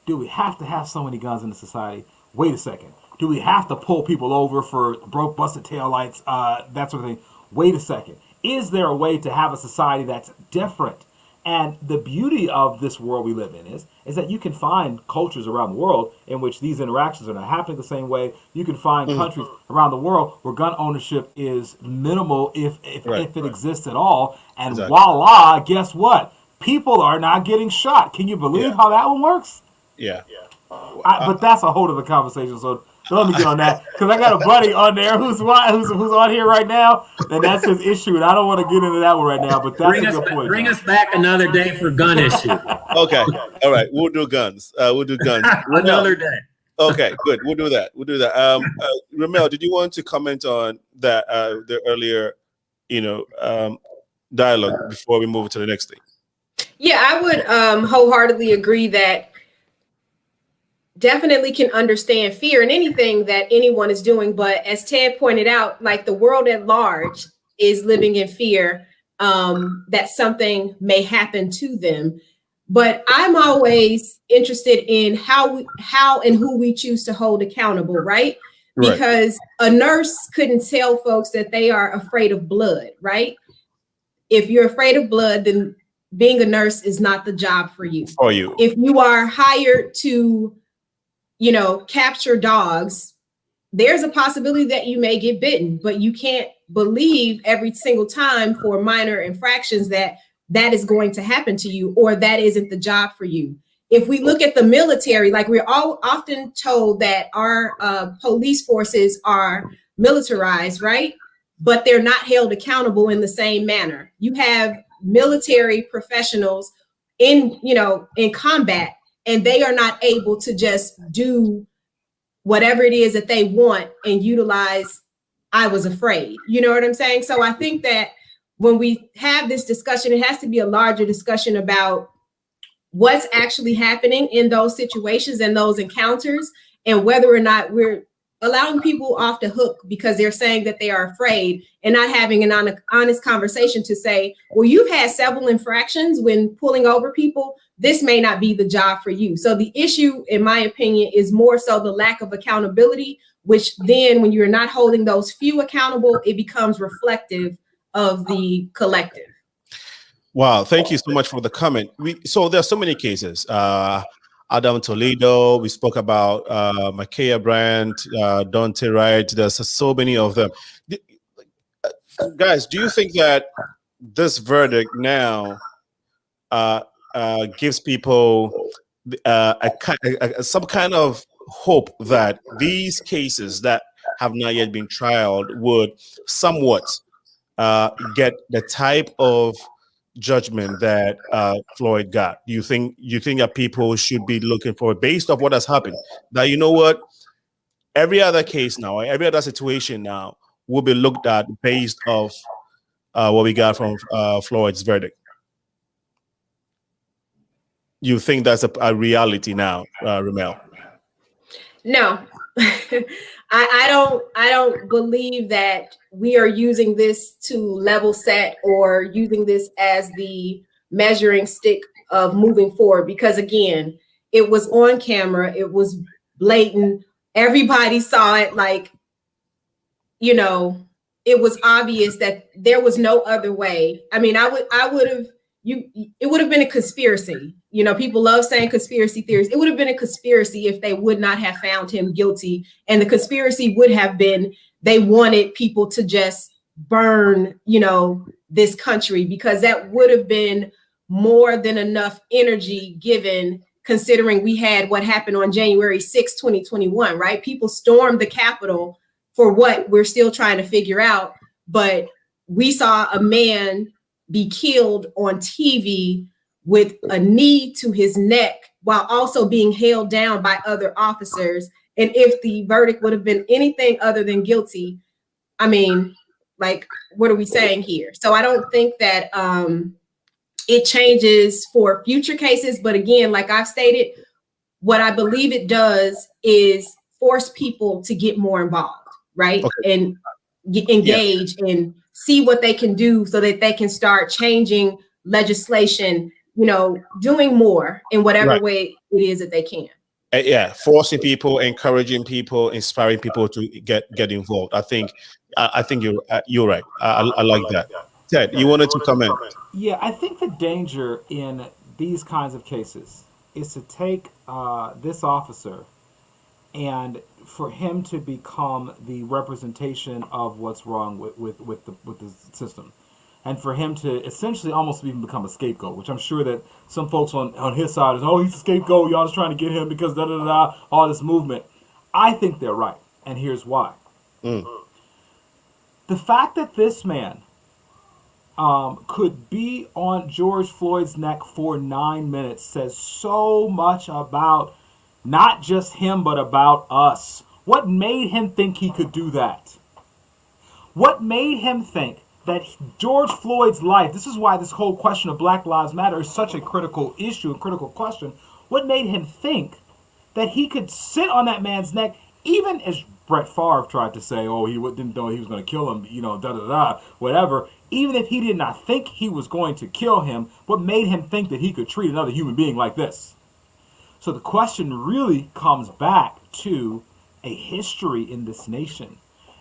do we have to have so many guns in the society? Wait a second. Do we have to pull people over for broke, busted taillights, that sort of thing? Wait a second. Is there a way to have a society that's different? And the beauty of this world we live in is that you can find cultures around the world in which these interactions are not happening the same way. You can find countries around the world where gun ownership is minimal if it exists at all. And voila, guess what? People are not getting shot. Can you believe how that one works? Yeah. But that's a whole other conversation. So let me get on that, because I got a buddy on there who's on here right now, and that's his issue, and I don't want to get into that one right now. But that's a good point. Bring us back another day for gun issue. Okay, all right, we'll do guns. Another day. Okay, good. We'll do that. Remel, did you want to comment on that the earlier, dialogue before we move to the next thing? Yeah, I would wholeheartedly agree that definitely can understand fear in anything that anyone is doing. But as Ted pointed out, like the world at large is living in fear that something may happen to them. But I'm always interested in how and who we choose to hold accountable, right? Because a nurse couldn't tell folks that they are afraid of blood, right? If you're afraid of blood, then being a nurse is not the job for you. If you are hired to capture dogs, there's a possibility that you may get bitten, but you can't believe every single time for minor infractions that is going to happen to you, or that isn't the job for you. If we look at the military, like we're all often told that our police forces are militarized, right? But they're not held accountable in the same manner. You have military professionals in combat, and they are not able to just do whatever it is that they want and utilize, I was afraid. You know what I'm saying? So I think that when we have this discussion, it has to be a larger discussion about what's actually happening in those situations and those encounters, and whether or not we're allowing people off the hook because they're saying that they are afraid, and not having an honest conversation to say, well, you've had several infractions when pulling over people. This may not be the job for you. So the issue, in my opinion, is more so the lack of accountability, which then when you're not holding those few accountable, it becomes reflective of the collective. Wow, thank you so much for the comment. So there's so many cases. Adam Toledo, we spoke about Micaiah Brandt, Dante Wright. There's so many of them. Guys, do you think that this verdict now gives people some kind of hope that these cases that have not yet been trialed would somewhat get the type of judgment that Floyd got? Do you think that people should be looking for, based off what has happened, that you know what, every other case now, every other situation now will be looked at based off what we got from Floyd's verdict? You think that's a reality now, Remel? No, I don't believe that we are using this to level set or using this as the measuring stick of moving forward, because again, it was on camera, it was blatant, everybody saw it, like, you know, it was obvious that there was no other way. I mean, it would have been a conspiracy. You know, people love saying conspiracy theories. It would have been a conspiracy if they would not have found him guilty. And the conspiracy would have been they wanted people to just burn, you know, this country, because that would have been more than enough energy given, considering we had what happened on January 6, 2021, right? People stormed the Capitol for what we're still trying to figure out. But we saw a man be killed on TV with a knee to his neck while also being held down by other officers. And if the verdict would have been anything other than guilty, I mean, like, what are we saying here? So I don't think that it changes for future cases. But again, like I've stated, what I believe it does is force people to get more involved, right? Okay. And get engaged and see what they can do so that they can start changing legislation, you know, doing more in whatever way it is that they can. Yeah, forcing people, encouraging people, inspiring people to get involved. I think you're right. I like that. Ted, you wanted to comment? Yeah, I think the danger in these kinds of cases is to take this officer and for him to become the representation of what's wrong with the system, and for him to essentially almost even become a scapegoat, which I'm sure that some folks on his side is, oh, he's a scapegoat, y'all just trying to get him because da-da-da-da, all this movement. I think they're right, and here's why. The fact that this man could be on George Floyd's neck for 9 minutes says so much about not just him, but about us. What made him think he could do that? What made him think that George Floyd's life, this is why this whole question of Black Lives Matter is such a critical issue, a critical question. What made him think that he could sit on that man's neck, even as Brett Favre tried to say, oh, he didn't know he was going to kill him, you know, da-da-da, whatever. Even if he did not think he was going to kill him, what made him think that he could treat another human being like this? So the question really comes back to a history in this nation,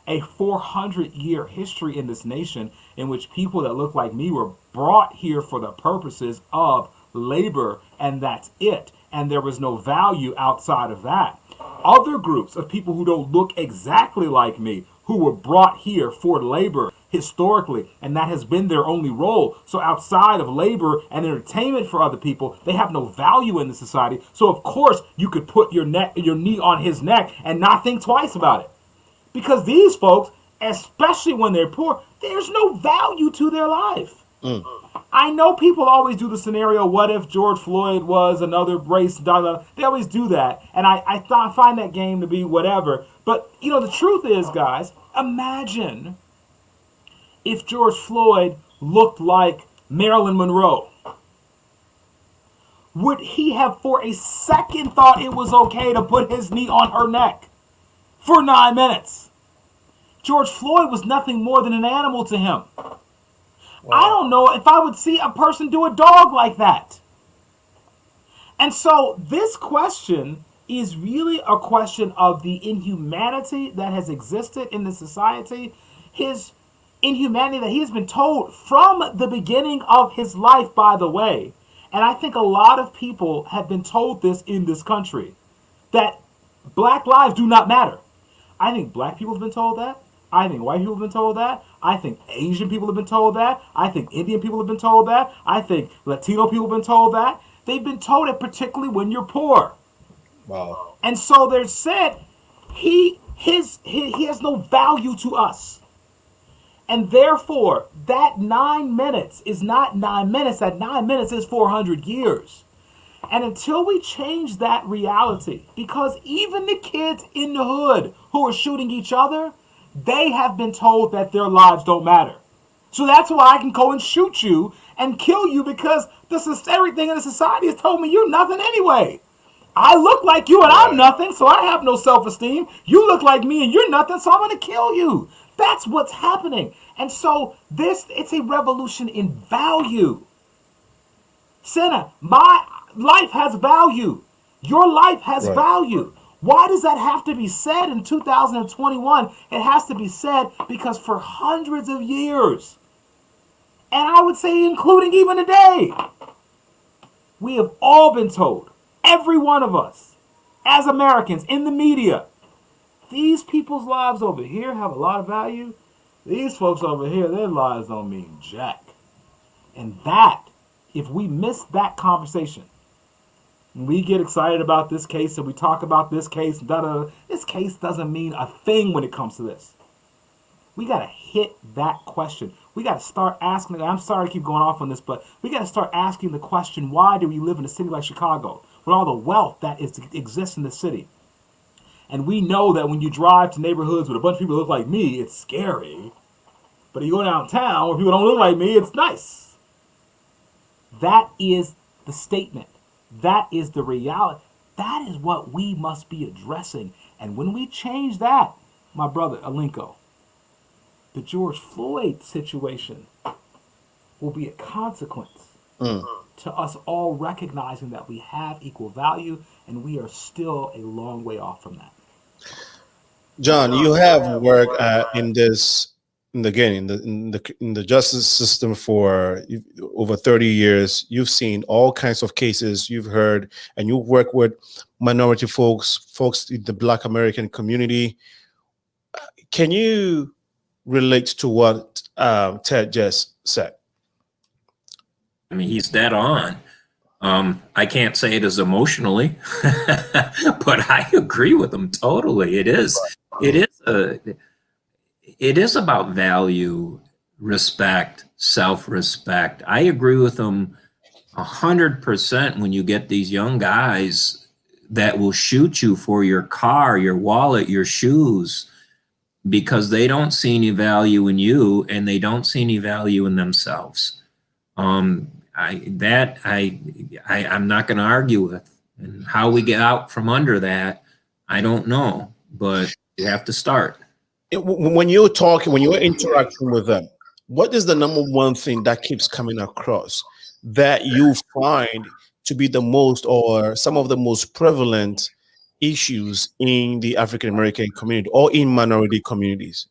a 400-year history in this nation in which people that look like me were brought here for the purposes of labor, and that's it. And there was no value outside of that. Other groups of people who don't look exactly like me, who were brought here for labor historically, and that has been their only role. So outside of labor and entertainment for other people, they have no value in the society. So of course you could put your knee on his neck and not think twice about it. Because these folks, especially when they're poor, there's no value to their life. I know people always do the scenario, what if George Floyd was another race, blah, blah. They always do that. And I find that game to be whatever. But, you know, the truth is, guys, imagine if George Floyd looked like Marilyn Monroe. Would he have for a second thought it was okay to put his knee on her neck for 9 minutes? George Floyd was nothing more than an animal to him. Wow. I don't know if I would see a person do a dog like that. And so this question is really a question of the inhumanity that has existed in the society, his inhumanity that he has been told from the beginning of his life, by the way. And I think a lot of people have been told this in this country, that black lives do not matter. I think black people have been told that. I think white people have been told that. I think Asian people have been told that. I think Indian people have been told that. I think Latino people have been told that. They've been told it, particularly when you're poor. Wow. And so they're said he has no value to us. And therefore, that 9 minutes is not 9 minutes. That 9 minutes is 400 years. And until we change that reality, because even the kids in the hood who are shooting each other, they have been told that their lives don't matter. So that's why I can go and shoot you and kill you, because everything in the society has told me you're nothing anyway. I look like you and I'm nothing, so I have no self-esteem. You look like me and you're nothing, so I'm going to kill you. That's what's happening. And so it's a revolution in value. Senna, my life has value. Your life has value. Why does that have to be said in 2021? It has to be said because for hundreds of years, and I would say including even today, we have all been told, every one of us, as Americans, in the media, these people's lives over here have a lot of value. These folks over here, their lives don't mean jack. And that, if we miss that conversation, when we get excited about this case and we talk about this case, this case doesn't mean a thing when it comes to this. We got to hit that question. We got to start asking, I'm sorry to keep going off on this, but we got to start asking the question, why do we live in a city like Chicago with all the wealth that exists in the city? And we know that when you drive to neighborhoods with a bunch of people who look like me, it's scary. But if you go downtown where people don't look like me, it's nice. That is the statement. That is the reality. That is what we must be addressing. And when we change that, my brother Alinco, the George Floyd situation will be a consequence to us all recognizing that we have equal value, and we are still a long way off from that. John, you have worked in this, in the justice system for over 30 years. You've seen all kinds of cases. You've heard, and you work with minority folks in the Black American community. Can you relate to what Ted just said? I mean, he's dead on. I can't say it as emotionally, but I agree with him totally. It is about value, respect, self-respect. I agree with him 100% when you get these young guys that will shoot you for your car, your wallet, your shoes, because they don't see any value in you and they don't see any value in themselves. I'm not going to argue with. And how we get out from under that, I don't know, but you have to start. When you're talking, when you're interacting with them, what is the number one thing that keeps coming across that you find to be the most, or some of the most prevalent issues in the African American community or in minority communities?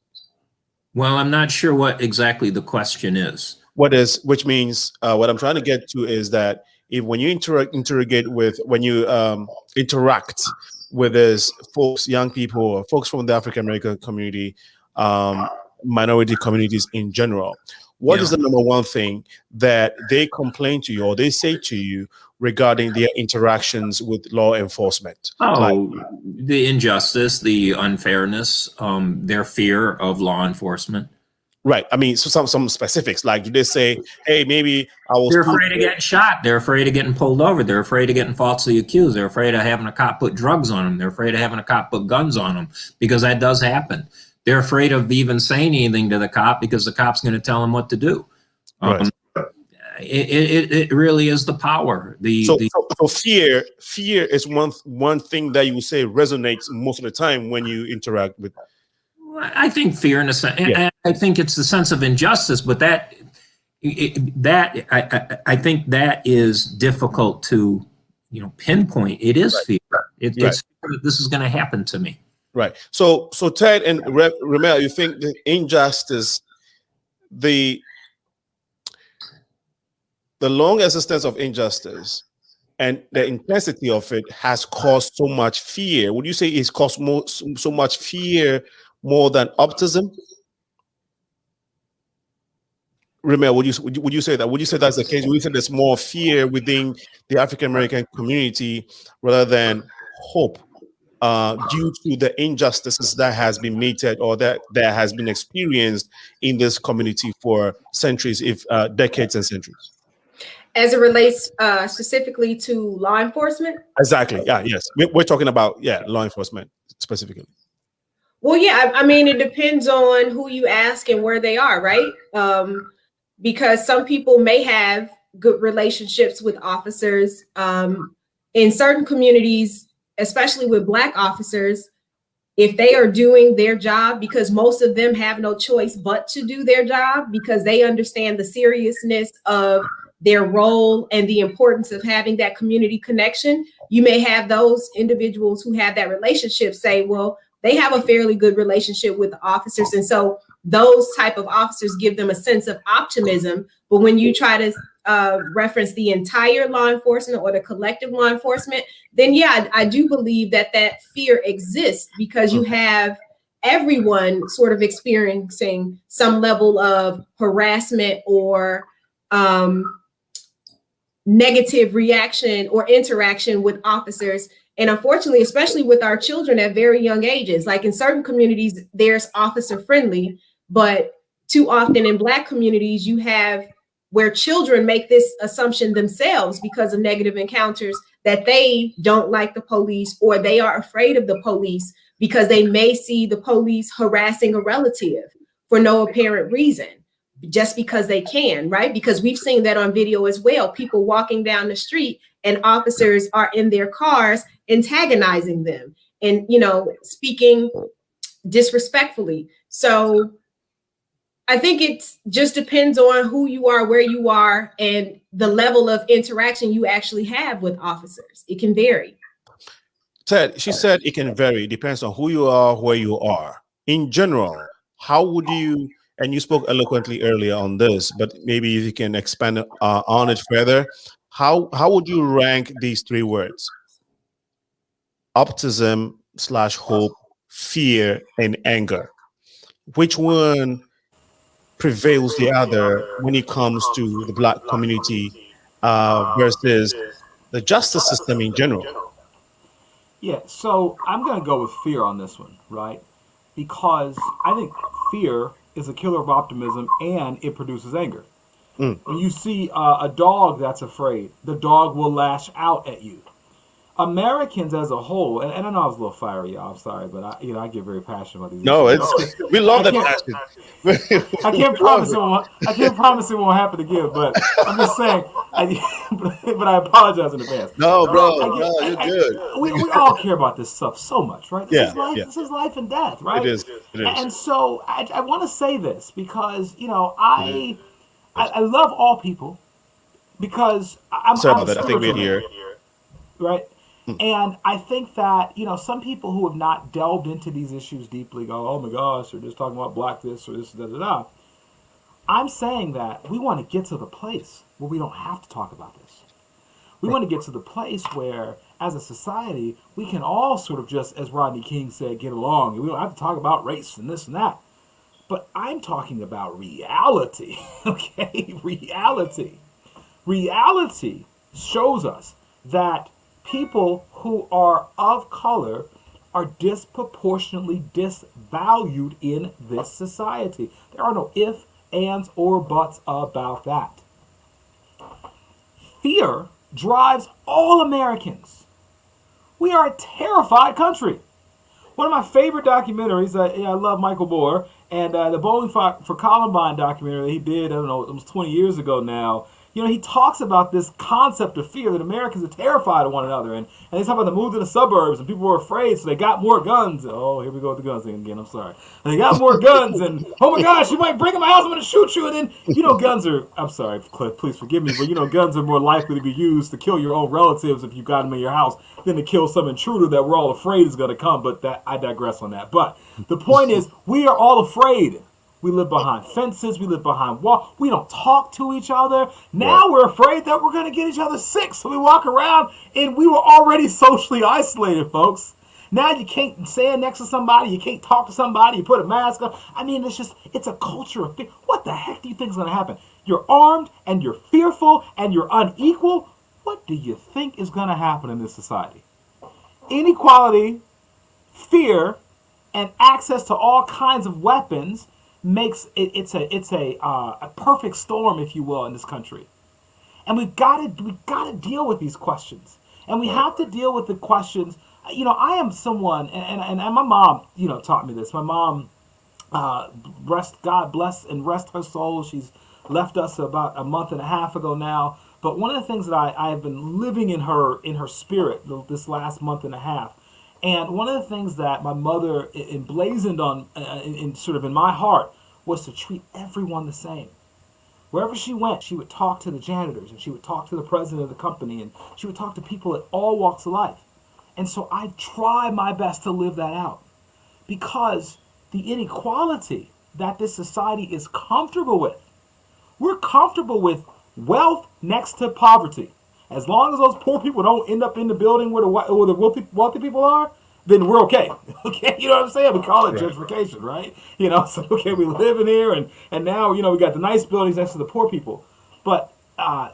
Well, I'm not sure what exactly the question is. Which means what I'm trying to get to is that when you interact with these folks, young people, or folks from the African American community, minority communities in general, what is the number one thing that they complain to you or they say to you regarding their interactions with law enforcement? The injustice, the unfairness, their fear of law enforcement. Right. I mean, so some specifics, like, do they say, hey, maybe they're afraid of getting shot. They're afraid of getting pulled over. They're afraid of getting falsely accused. They're afraid of having a cop put drugs on them. They're afraid of having a cop put guns on them, because that does happen. They're afraid of even saying anything to the cop because the cop's going to tell them what to do. Right. It really is the power. So fear is one thing that you would say resonates most of the time when you interact with. I think fear, in a sense, and I think it's the sense of injustice, but I think that is difficult to, pinpoint. It is fear. It's fear that this is going to happen to me. Right. So Ted and Remel, you think the injustice, the long existence of injustice and the intensity of it has caused so much fear? Would you say it's caused so much fear more than optimism? Remel, would you say that? Would you say that's the case? Would you say there's more fear within the African American community rather than hope, due to the injustices that has been meted or that has been experienced in this community for centuries, if decades and centuries? As it relates specifically to law enforcement? Exactly. Yeah. Yes. We're talking about law enforcement specifically. Well, yeah, I mean, it depends on who you ask and where they are, right? Because some people may have good relationships with officers. In certain communities, especially with Black officers, if they are doing their job, because most of them have no choice but to do their job because they understand the seriousness of their role and the importance of having that community connection, you may have those individuals who have that relationship say, well, they have a fairly good relationship with the officers. And so those type of officers give them a sense of optimism. But when you try to reference the entire law enforcement or the collective law enforcement, then yeah, I do believe that fear exists, because you have everyone sort of experiencing some level of harassment or negative reaction or interaction with officers. And unfortunately, especially with our children at very young ages, like in certain communities, there's officer friendly, but too often in Black communities, you have where children make this assumption themselves because of negative encounters that they don't like the police, or they are afraid of the police because they may see the police harassing a relative for no apparent reason, just because they can, right? Because we've seen that on video as well, people walking down the street and officers are in their cars antagonizing them and, you know, speaking disrespectfully. So I think it just depends on who you are, where you are, and the level of interaction you actually have with officers. It can vary. Ted, she said it can vary. It depends on who you are, where you are. In general, how would you, and you spoke eloquently earlier on this, but maybe if you can expand on it further, how would you rank these three words? Optimism / hope, fear, and anger. Which one prevails the other when it comes to the Black community versus the justice system in general? Yeah, so I'm going to go with fear on this one, right? Because I think fear is a killer of optimism, and it produces anger. When you see a dog that's afraid, the dog will lash out at you. Americans as a whole, and I know I was a little fiery, y'all, I'm sorry, but I get very passionate about these issues. We love that passion. I can't promise it won't happen again, but I'm just saying, but I apologize in advance. No, bro, you're good. We all care about this stuff so much, right? This is life and death, right? It is. And so I want to say this because, I love all people, because I'm sorry about that. I think we're here. Right? And I think that, some people who have not delved into these issues deeply go, oh my gosh, they're just talking about Black this or this, da-da-da. I'm saying that we want to get to the place where we don't have to talk about this. We want to get to the place where, as a society, we can all sort of just, as Rodney King said, get along. We don't have to talk about race and this and that. But I'm talking about reality, okay? Reality. Reality shows us that people who are of color are disproportionately disvalued in this society. There are no ifs, ands, or buts about that. Fear drives all Americans. We are a terrified country. One of my favorite documentaries, I love Michael Moore, and the Bowling for Columbine documentary that he did, I don't know, it was 20 years ago now. He talks about this concept of fear, that Americans are terrified of one another. And they talk about the move to the suburbs, and people were afraid, so they got more guns. Oh, here we go with the guns again. I'm sorry. And they got more guns, and oh my gosh, you might break in my house, I'm going to shoot you. And then, guns are, I'm sorry, Cliff, please forgive me, but guns are more likely to be used to kill your own relatives if you've got them in your house than to kill some intruder that we're all afraid is going to come. But I digress on that. But the point is, we are all afraid. We live behind fences. We live behind walls. We don't talk to each other. Now we're afraid that we're going to get each other sick. So we walk around, and we were already socially isolated, folks. Now you can't stand next to somebody. You can't talk to somebody. You put a mask on. I mean, it's a culture of fear. What the heck do you think is going to happen? You're armed, and you're fearful, and you're unequal. What do you think is going to happen in this society? Inequality, fear, and access to all kinds of weapons makes it's a perfect storm, if you will, in this country. And we've got to deal with these questions. And we have to deal with the questions. I am someone, and my mom, taught me this. My mom, God bless and rest her soul. She's left us about a month and a half ago now. But one of the things that I have been living in her spirit this last month and a half. And one of the things that my mother emblazoned on, in my heart, was to treat everyone the same. Wherever she went, she would talk to the janitors, and she would talk to the president of the company, and she would talk to people at all walks of life. And so I try my best to live that out, because the inequality that this society is comfortable with, we're comfortable with wealth next to poverty. As long as those poor people don't end up in the building where the wealthy people are, then we're okay. Okay, you know what I'm saying? We call it gentrification, right? You know, so okay, we live in here, and now, you know, we got the nice buildings next to the poor people. But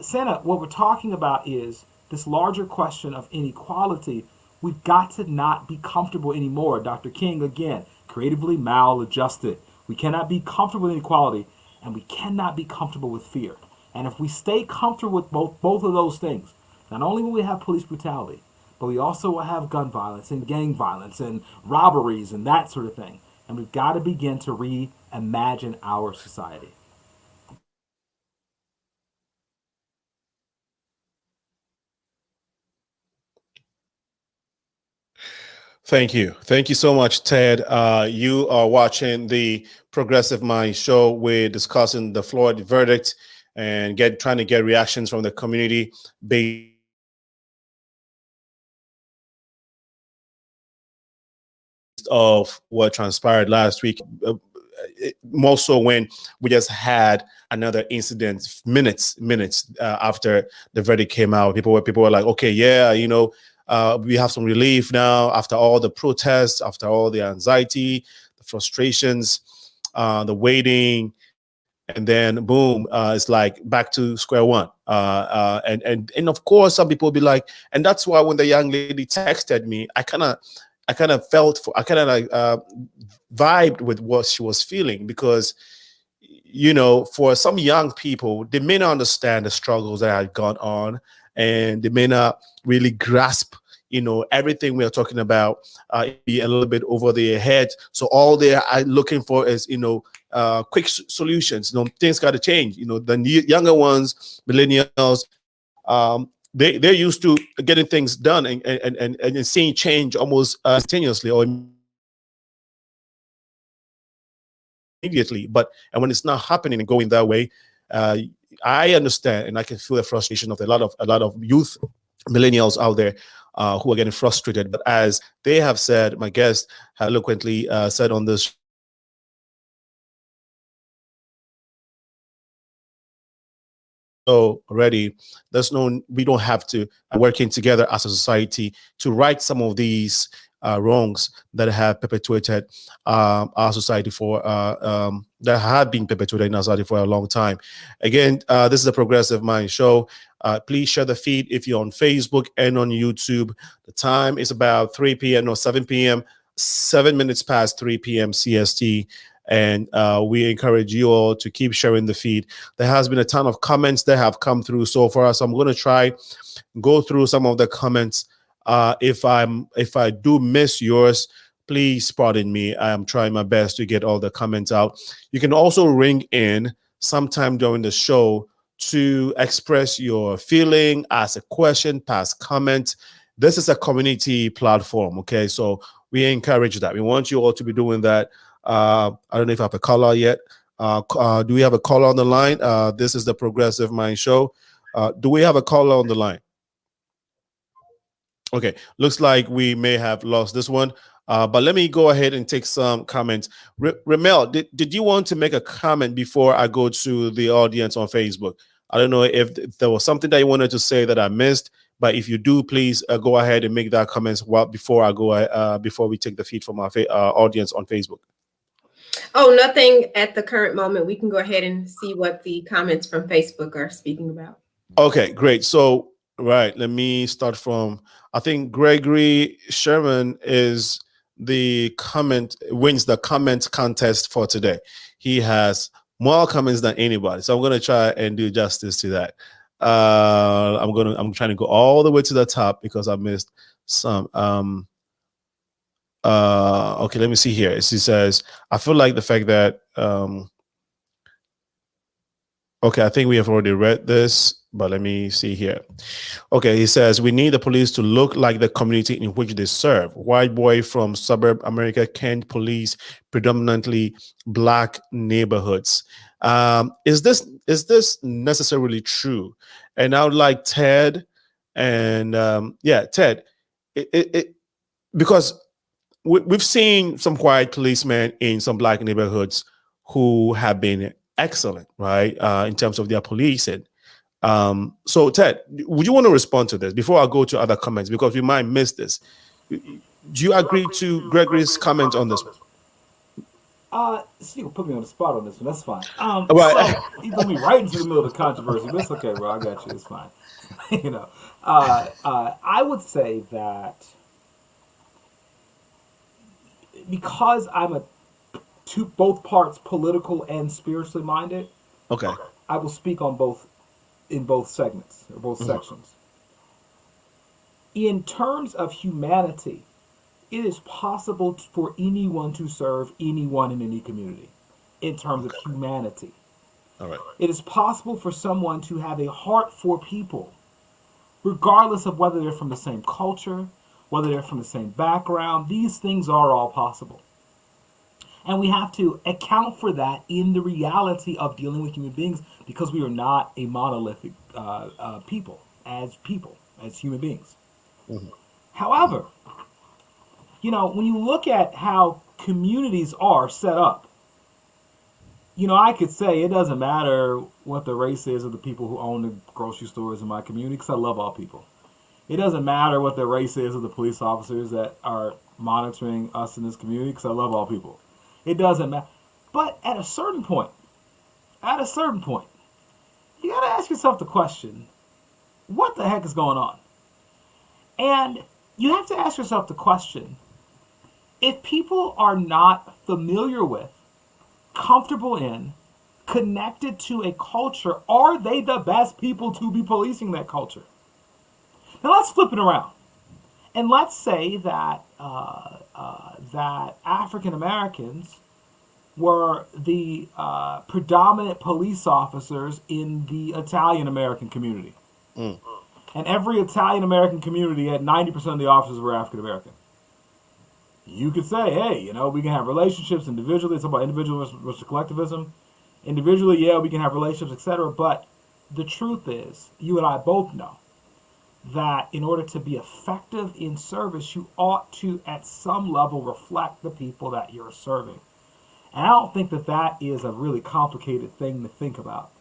Santa, what we're talking about is this larger question of inequality. We've got to not be comfortable anymore. Dr. King, again, creatively maladjusted. We cannot be comfortable with inequality, and we cannot be comfortable with fear. And if we stay comfortable with both of those things, not only will we have police brutality, but we also will have gun violence and gang violence and robberies and that sort of thing. And we've got to begin to reimagine our society. Thank you. Thank you so much, Ted. You are watching the Progressive Mind show. We're discussing the Floyd verdict and trying to get reactions from the community based of what transpired last week. More so when we just had another incident minutes after the verdict came out. People were like, okay, yeah, you know, we have some relief now after all the protests, after all the anxiety, the frustrations, the waiting, and then boom, it's like back to square one. And of course, some people will be like, and that's why when the young lady texted me, I kind of vibed with what she was feeling, because, you know, for some young people, they may not understand the struggles that had gone on, and they may not really grasp, you know, everything we are talking about, be a little bit over their head. So all they are looking for is, you know, quick solutions. You know, things got to change. You know, the younger ones, millennials, they're used to getting things done and seeing change almost instantaneously or immediately. But when it's not happening and going that way, I understand, and I can feel the frustration of a lot of youth, millennials out there who are getting frustrated. But as they have said, my guest eloquently said on this already, we don't have to working together as a society to right some of these wrongs that have perpetuated our society for that have been perpetuated in our society for a long time. Again, this is a Progressive Mind show. Please share the feed if you're on Facebook and on YouTube. The time is about 3 p.m. or 7 p.m. 7 minutes past 3 p.m. CST. And we encourage you all to keep sharing the feed. There has been a ton of comments that have come through so far, so I'm going to try go through some of the comments. If I do miss yours, please pardon me. I am trying my best to get all the comments out. You can also ring in sometime during the show to express your feeling, ask a question, pass comment. This is a community platform, okay? So we encourage that. We want you all to be doing that. I don't know if I have a caller yet. Do we have a caller on the line? This is the Progressive Mind show. Do we have a caller on the line? Okay, looks like we may have lost this one. But let me go ahead and take some comments. Remel, did you want to make a comment before I go to the audience on Facebook? I don't know if there was something that you wanted to say that I missed, but if you do, please go ahead and make that comment before I go before we take the feed from our audience on Facebook. Oh, nothing at the current moment. We can go ahead and see what the comments from Facebook are speaking about. Okay, great. So, right, let me start from, I think Gregory Sherman is wins the comment contest for today. He has more comments than anybody. So I'm going to try and do justice to that. I'm trying to go all the way to the top because I missed some. Okay, let me see here. She says, I feel like the fact that Okay, I think we have already read this, but let me see here. Okay, he says we need the police to look like the community in which they serve. White boy from suburb America can't police predominantly black neighborhoods. Is this necessarily true? And I would like Ted and yeah, Ted, because we've seen some white policemen in some black neighborhoods who have been excellent, right, in terms of their policing. So, Ted, would you want to respond to this before I go to other comments, because we might miss this? Do you agree to Gregory's comment on this? So you can put me on the spot on this one. That's fine. Right. So you put me right into the middle of the controversy. But it's okay, bro. I got you. It's fine. I would say that because I'm both parts political and spiritually minded. Okay. I will speak on both in both segments or both sections. In terms of humanity, it is possible for anyone to serve anyone in any community in terms of humanity. All right. It is possible for someone to have a heart for people, regardless of whether they're from the same culture, whether they're from the same background. These things are all possible. And we have to account for that in the reality of dealing with human beings, because we are not a monolithic people, as human beings. Mm-hmm. However, when you look at how communities are set up, I could say it doesn't matter what the race is of the people who own the grocery stores in my community, because I love all people. It doesn't matter what the race is of the police officers that are monitoring us in this community, because I love all people. It doesn't matter. But at a certain point, you got to ask yourself the question, what the heck is going on? And you have to ask yourself the question, if people are not familiar with, comfortable in, connected to a culture, are they the best people to be policing that culture? Now let's flip it around. And let's say that that African Americans were the predominant police officers in the Italian American community. Mm. And every Italian American community had 90% of the officers were African American. You could say, hey, we can have relationships individually. It's about individualism versus collectivism. Individually, yeah, we can have relationships, etc. But the truth is, you and I both know that in order to be effective in service, you ought to, at some level, reflect the people that you're serving. And I don't think that is a really complicated thing to think about.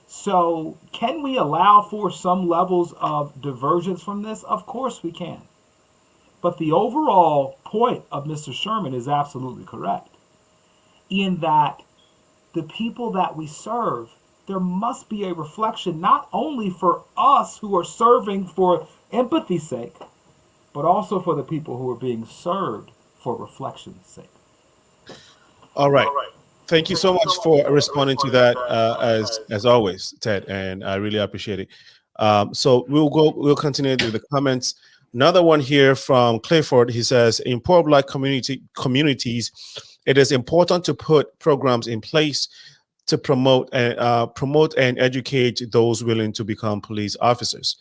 So, can we allow for some levels of divergence from this? Of course we can. But the overall point of Mr. Sherman is absolutely correct, in that the people that we serve, there must be a reflection not only for us who are serving for empathy's sake, but also for the people who are being served for reflection's sake. All right. Thank you so much for responding to that, as always, Ted, and I really appreciate it. So we'll continue with the comments. Another one here from Clifford. He says, in poor black communities, it is important to put programs in place to promote and educate those willing to become police officers.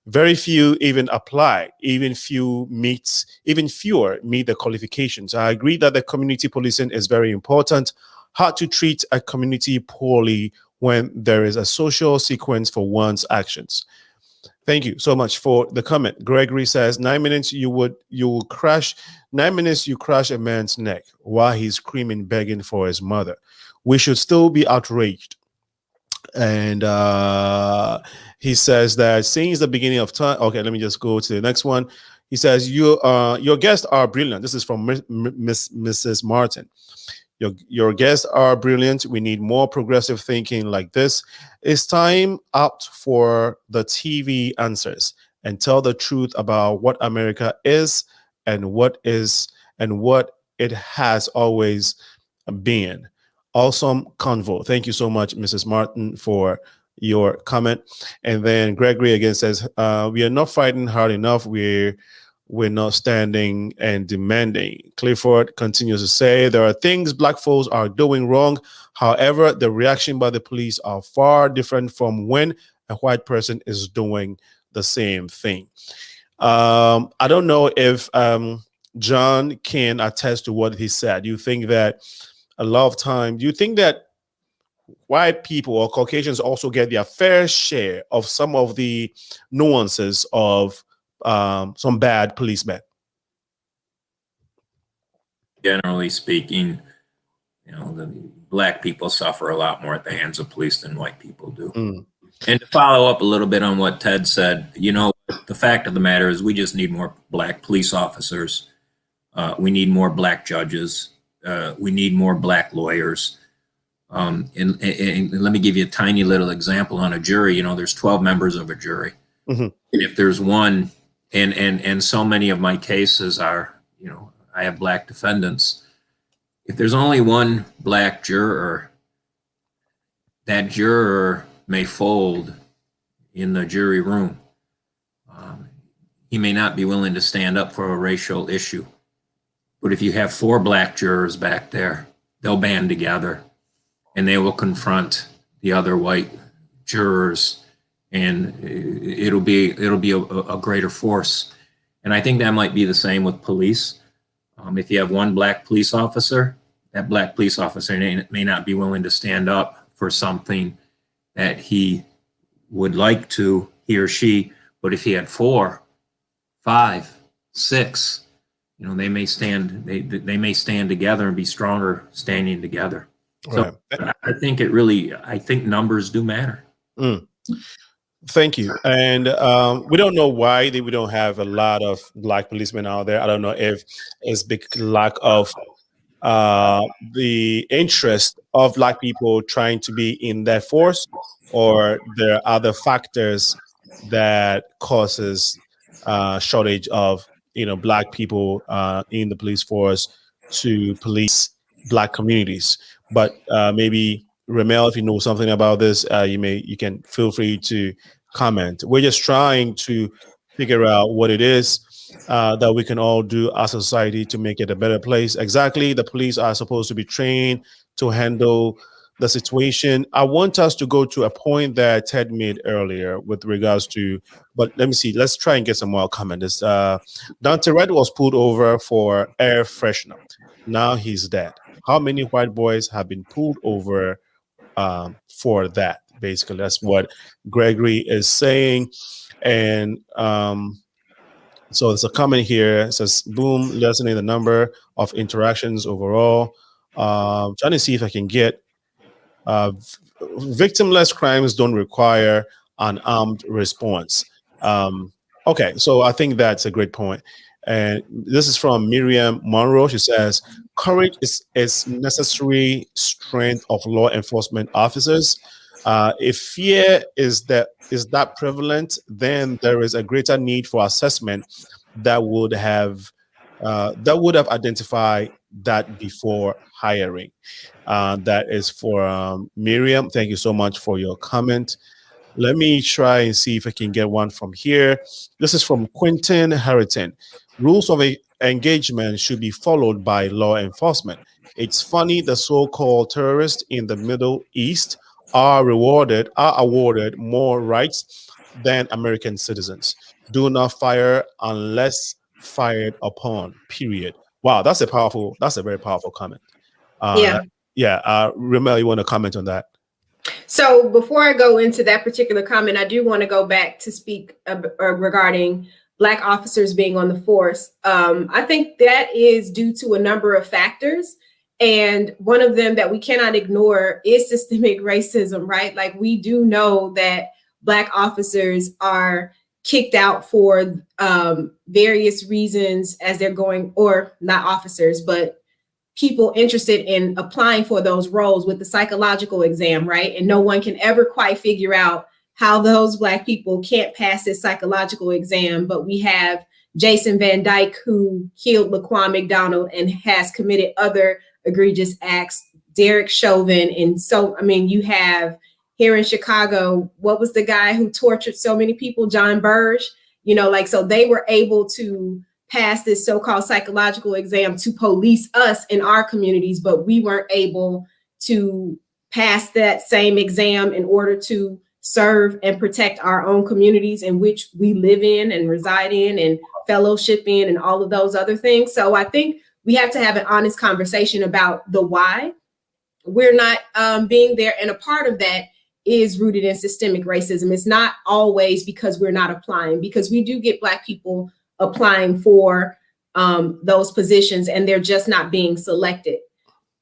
Very few even apply, even fewer meet the qualifications. I agree that the community policing is very important. Hard to treat a community poorly when there is a social sequence for one's actions. Thank you so much for the comment. Gregory says, 9 minutes you will crash. 9 minutes you crash a man's neck while he's screaming, begging for his mother. We should still be outraged. And he says that since the beginning of time. Okay, let me just go to the next one. He says, your guests are brilliant. This is from Mrs. Martin. Your guests are brilliant. We need more progressive thinking like this. It's time out for the TV answers and tell the truth about what America is and what it has always been. Awesome convo. Thank you so much, Mrs. Martin, for your comment. And then Gregory again says, we are not fighting hard enough. We're we're not standing and demanding. Clifford continues to say, there are things black folks are doing wrong. However, the reaction by the police are far different from when a white person is doing the same thing. I don't know if John can attest to what he said. You think that a lot of time, do you think that white people or Caucasians also get their fair share of some of the nuances of some bad policemen? Generally speaking, the black people suffer a lot more at the hands of police than white people do. And to follow up a little bit on what Ted said, the fact of the matter is we just need more black police officers. We need more black judges. We need more black lawyers. And let me give you a tiny little example on a jury. There's 12 members of a jury. And if there's one, and so many of my cases are, I have black defendants. If there's only one black juror, that juror may fold in the jury room. He may not be willing to stand up for a racial issue. But if you have 4 black jurors back there, they'll band together and they will confront the other white jurors, and it'll be a greater force. And I think that might be the same with police. If you have one black police officer, that black police officer may not be willing to stand up for something that he would like to, he or she, but if he had 4, 5, 6, they may stand together and be stronger standing together. So right. I think numbers do matter. Thank you. And we don't know why we don't have a lot of black policemen out there. I don't know if it's because lack of the interest of black people trying to be in that force, or there are other factors that causes shortage of black people in the police force to police black communities. But maybe Remel, if you know something about this, you can feel free to comment. We're just trying to figure out what it is that we can all do as a society to make it a better place. Exactly, the police are supposed to be trained to handle the situation. I want us to go to a point that Ted made earlier with regards to, but let me see, let's try and get some more comments. Dante Red was pulled over for air freshener. Now he's dead. How many white boys have been pulled over for that? Basically, that's what Gregory is saying. And so there's a comment here. It says, boom, lessening the number of interactions overall. Trying to see if I can get victimless crimes don't require an armed response. Okay, so I think that's a great point. And this is from Miriam Monroe. She says, courage is necessary strength of law enforcement officers. If fear is that prevalent, then there is a greater need for assessment that would have identified that before hiring. That is for Miriam. Thank you so much for your comment. Let me try and see if I can get one from here. This is from Quentin Harrington. Rules of engagement should be followed by law enforcement. It's funny the so-called terrorists in the Middle East are awarded more rights than American citizens. Do not fire unless fired upon, period. Wow, that's a very powerful comment. Remel, you want to comment on that? So before I go into that particular comment, I do want to go back to speak regarding Black officers being on the force. I think that is due to a number of factors. And one of them that we cannot ignore is systemic racism, right? Like, we do know that Black officers are kicked out for various reasons as they're going, or not officers, but people interested in applying for those roles with the psychological exam, right? And no one can ever quite figure out how those Black people can't pass this psychological exam. But we have Jason Van Dyke, who killed Laquan McDonald and has committed other egregious acts, Derek Chauvin. And so, I mean, you have here in Chicago, what was the guy who tortured so many people? John Burge, so they were able to pass this so-called psychological exam to police us in our communities, but we weren't able to pass that same exam in order to serve and protect our own communities in which we live in and reside in and fellowship in and all of those other things. So I think we have to have an honest conversation about the why we're not being there. And a part of that is rooted in systemic racism. It's not always because we're not applying, because we do get Black people applying for those positions and they're just not being selected.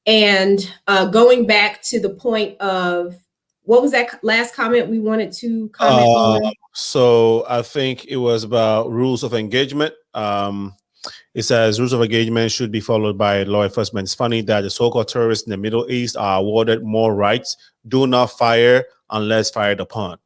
And going back to the point of, what was that last comment we wanted to comment on? So I think it was about rules of engagement. It says rules of engagement should be followed by law enforcement. It's funny that the so-called terrorists in the Middle East are awarded more rights. Do not fire unless fired upon.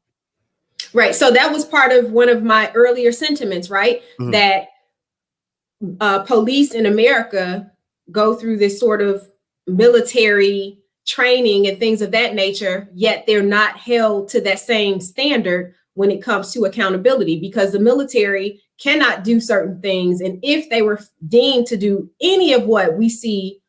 Right. So that was part of one of my earlier sentiments, right? Mhm. That police in America go through this sort of military training and things of that nature, yet they're not held to that same standard when it comes to accountability, because the military cannot do certain things. And if they were deemed to do any of what we see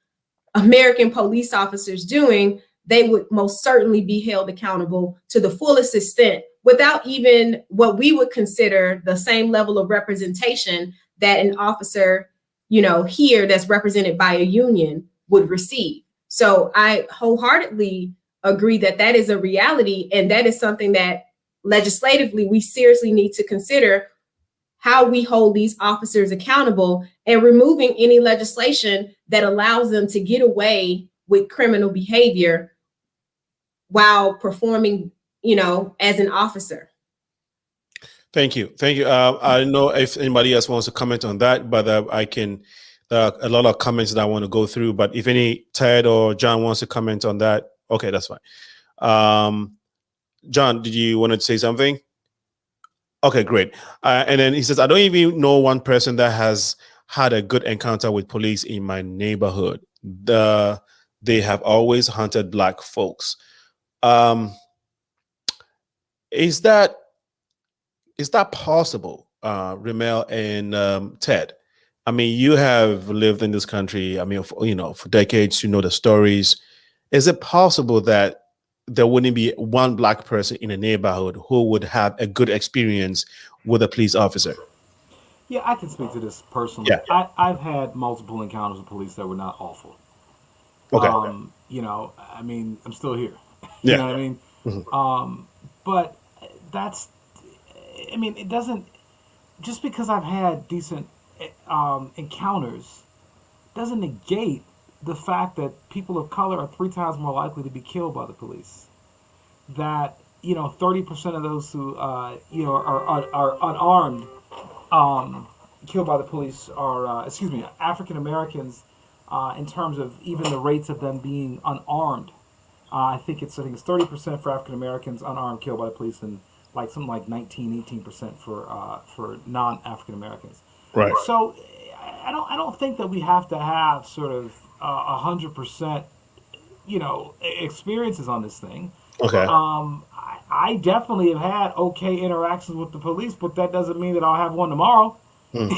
American police officers doing, they would most certainly be held accountable to the fullest extent without even what we would consider the same level of representation that an officer, you know, here that's represented by a union would receive. So I wholeheartedly agree that that is a reality, and that is something that legislatively we seriously need to consider, how we hold these officers accountable and removing any legislation that allows them to get away with criminal behavior while performing, you know, as an officer. Thank you. Thank you. I don't know if anybody else wants to comment on that, but I can, a lot of comments that I want to go through, but if any Ted or John wants to comment on that, okay, that's fine. John, did you want to say something? Okay, great. And then he says, I don't even know one person that has had a good encounter with police in my neighborhood. They have always hunted Black folks. Is that possible, Remel and Ted? I mean, you have lived in this country, I mean, for decades, you know the stories. Is it possible that there wouldn't be one Black person in a neighborhood who would have a good experience with a police officer? Yeah, I can speak to this personally. Yeah. I've had multiple encounters with police that were not awful. Okay. You know, I mean, I'm still here. Yeah. You know what I mean? Mm-hmm. But that's, I mean, it doesn't, just because I've had decent encounters doesn't negate the fact that people of color are 3 times more likely to be killed by the police. That, you know, 30% of those who, you know, are unarmed, killed by the police are, African Americans, in terms of even the rates of them being unarmed. I think it's 30% for African Americans unarmed killed by the police, and like something like 18% for non-African Americans. Right. So I don't think that we have to have sort of 100%, you know, experiences on this thing. Okay. I definitely have had okay interactions with the police, but that doesn't mean that I'll have one tomorrow. You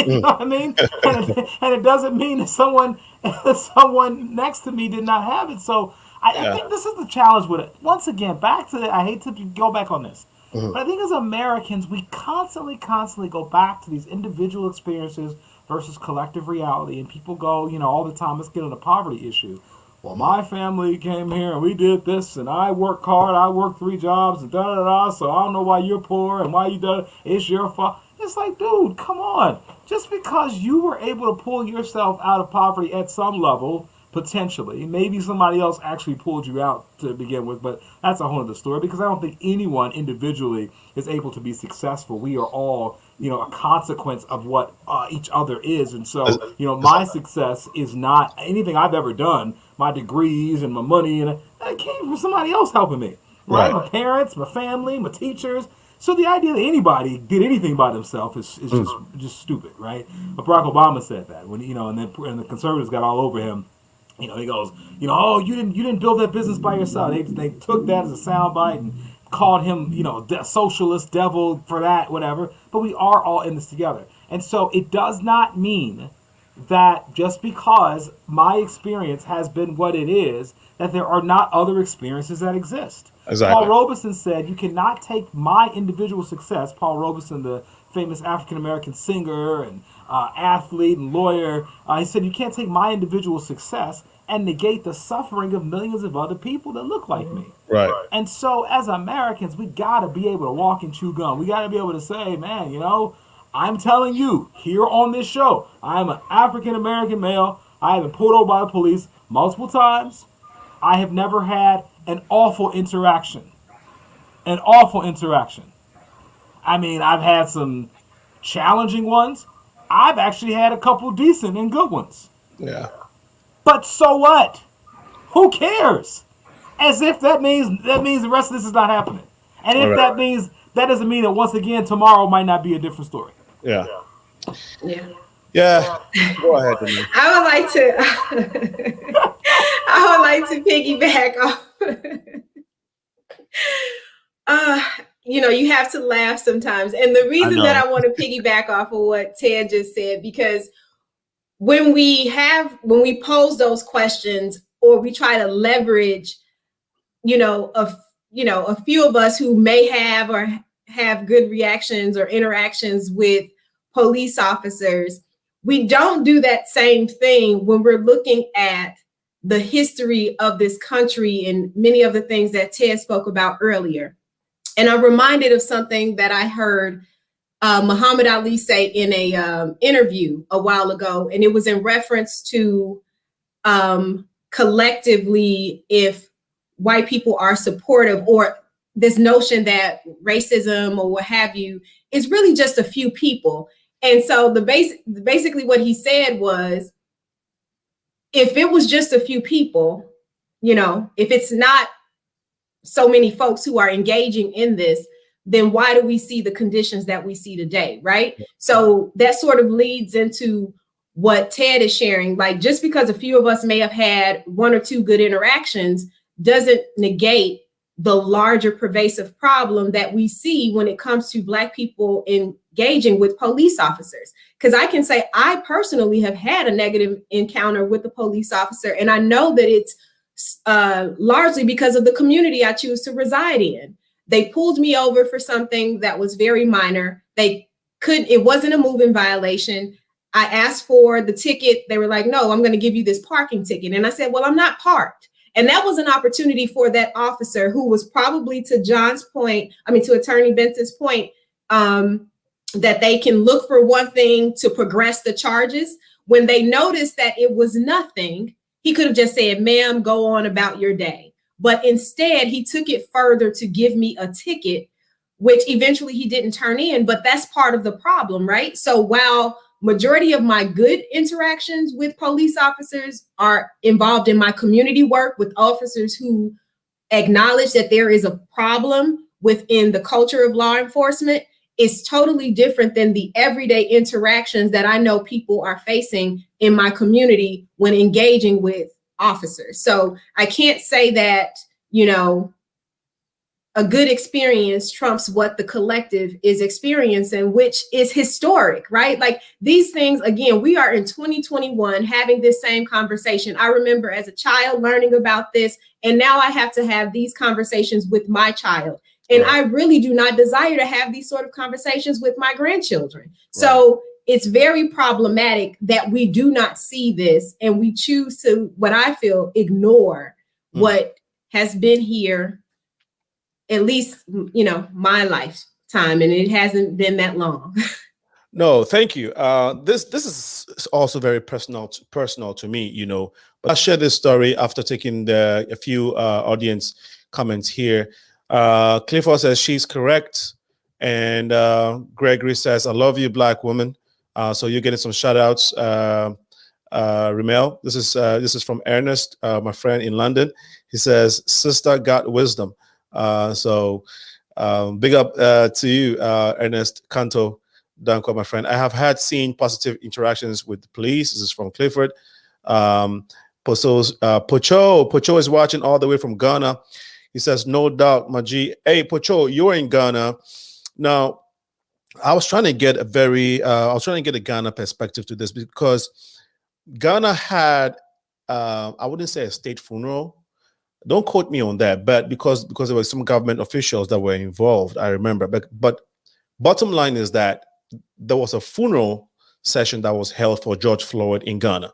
know what I mean? And it doesn't mean that someone next to me did not have it. So I think this is the challenge with it. Once again, back to I hate to go back on this, but I think as Americans, we constantly go back to these individual experiences versus collective reality. And people go, you know, all the time, let's get on the poverty issue. Well, my family came here and we did this, and I worked hard. I worked 3 jobs and da-da-da, so I don't know why you're poor and why you done it. It's your fault. It's like, dude, come on. Just because you were able to pull yourself out of poverty at some level, potentially, maybe somebody else actually pulled you out to begin with, but that's a whole other story, because I don't think anyone individually is able to be successful. We are all, you know, a consequence of what each other is. And so, you know, my success is not anything I've ever done. My degrees and my money, and that came from somebody else helping me, right? My parents, my family, my teachers. So the idea that anybody did anything by themselves is just stupid, right? But Barack Obama said that when, you know, and the conservatives got all over him. You know, he goes, you know, oh, you didn't build that business by yourself. They took that as a soundbite and called him, you know, socialist devil for that, whatever. But we are all in this together. And so it does not mean that just because my experience has been what it is, that there are not other experiences that exist. Exactly. Paul Robeson said, you cannot take my individual success, Paul Robeson, the famous African-American singer and athlete and lawyer, he said, you can't take my individual success and negate the suffering of millions of other people that look like me. Right. And so as Americans, we got to be able to walk and chew gum. We got to be able to say, man, you know, I'm telling you here on this show, I'm an African-American male. I have been pulled over by the police multiple times. I have never had an awful interaction. An awful interaction. I mean, I've had some challenging ones. I've actually had a couple decent and good ones. Yeah. But so what? Who cares? As if that means the rest of this is not happening. And if that means, that doesn't mean that once again tomorrow might not be a different story. Yeah. Yeah. Yeah. Go ahead, Denise. I would like to piggyback off. You know, you have to laugh sometimes. And the reason that I want to piggyback off of what Ted just said, because when we pose those questions or we try to leverage, a few of us who may have or have good reactions or interactions with police officers, we don't do that same thing when we're looking at the history of this country and many of the things that Ted spoke about earlier. And I'm reminded of something that I heard Muhammad Ali say in a interview a while ago, and it was in reference to collectively, if white people are supportive, or this notion that racism or what have you is really just a few people. And so basically what he said was, if it was just a few people, if it's not so many folks who are engaging in this, then why do we see the conditions that we see today, right? So that sort of leads into what Ted is sharing. Like, just because a few of us may have had one or two good interactions doesn't negate the larger pervasive problem that we see when it comes to Black people engaging with police officers. Because I can say I personally have had a negative encounter with a police officer, and I know that it's largely because of the community I choose to reside in. They pulled me over for something that was very minor. It wasn't a moving violation. I asked for the ticket. They were like, no, I'm going to give you this parking ticket. And I said, well, I'm not parked. And that was an opportunity for that officer, who was probably, to Attorney Benson's point, that they can look for one thing to progress the charges. When they noticed that it was nothing, he could have just said, ma'am, go on about your day. But instead, he took it further to give me a ticket, which eventually he didn't turn in. But that's part of the problem, right? So while majority of my good interactions with police officers are involved in my community work with officers who acknowledge that there is a problem within the culture of law enforcement, it's totally different than the everyday interactions that I know people are facing in my community when engaging with officers. So I can't say that, a good experience trumps what the collective is experiencing, which is historic, right? Like, these things, again, we are in 2021 having this same conversation. I remember as a child learning about this, and now I have to have these conversations with my child. And I really do not desire to have these sort of conversations with my grandchildren. Right. So it's very problematic that we do not see this, and we choose to, what I feel, ignore what has been here, at least, my lifetime, and it hasn't been that long. No, thank you. This is also very personal to me, But I'll share this story after taking a few audience comments here. Clifford says she's correct, and Gregory says, "I love you, Black woman." So you're getting some shout outs. Remel, this is from Ernest, my friend in London. He says, "Sister got wisdom." So big up to you, Ernest Canto Danko, my friend. I have seen positive interactions with the police. This is from Clifford. Pocho is watching all the way from Ghana. He says, no doubt, Maji. Hey, Pocho, you're in Ghana. Now, I was trying to get a Ghana perspective to this because Ghana had, I wouldn't say a state funeral. Don't quote me on that, but because there were some government officials that were involved, I remember. But bottom line is that there was a funeral session that was held for George Floyd in Ghana.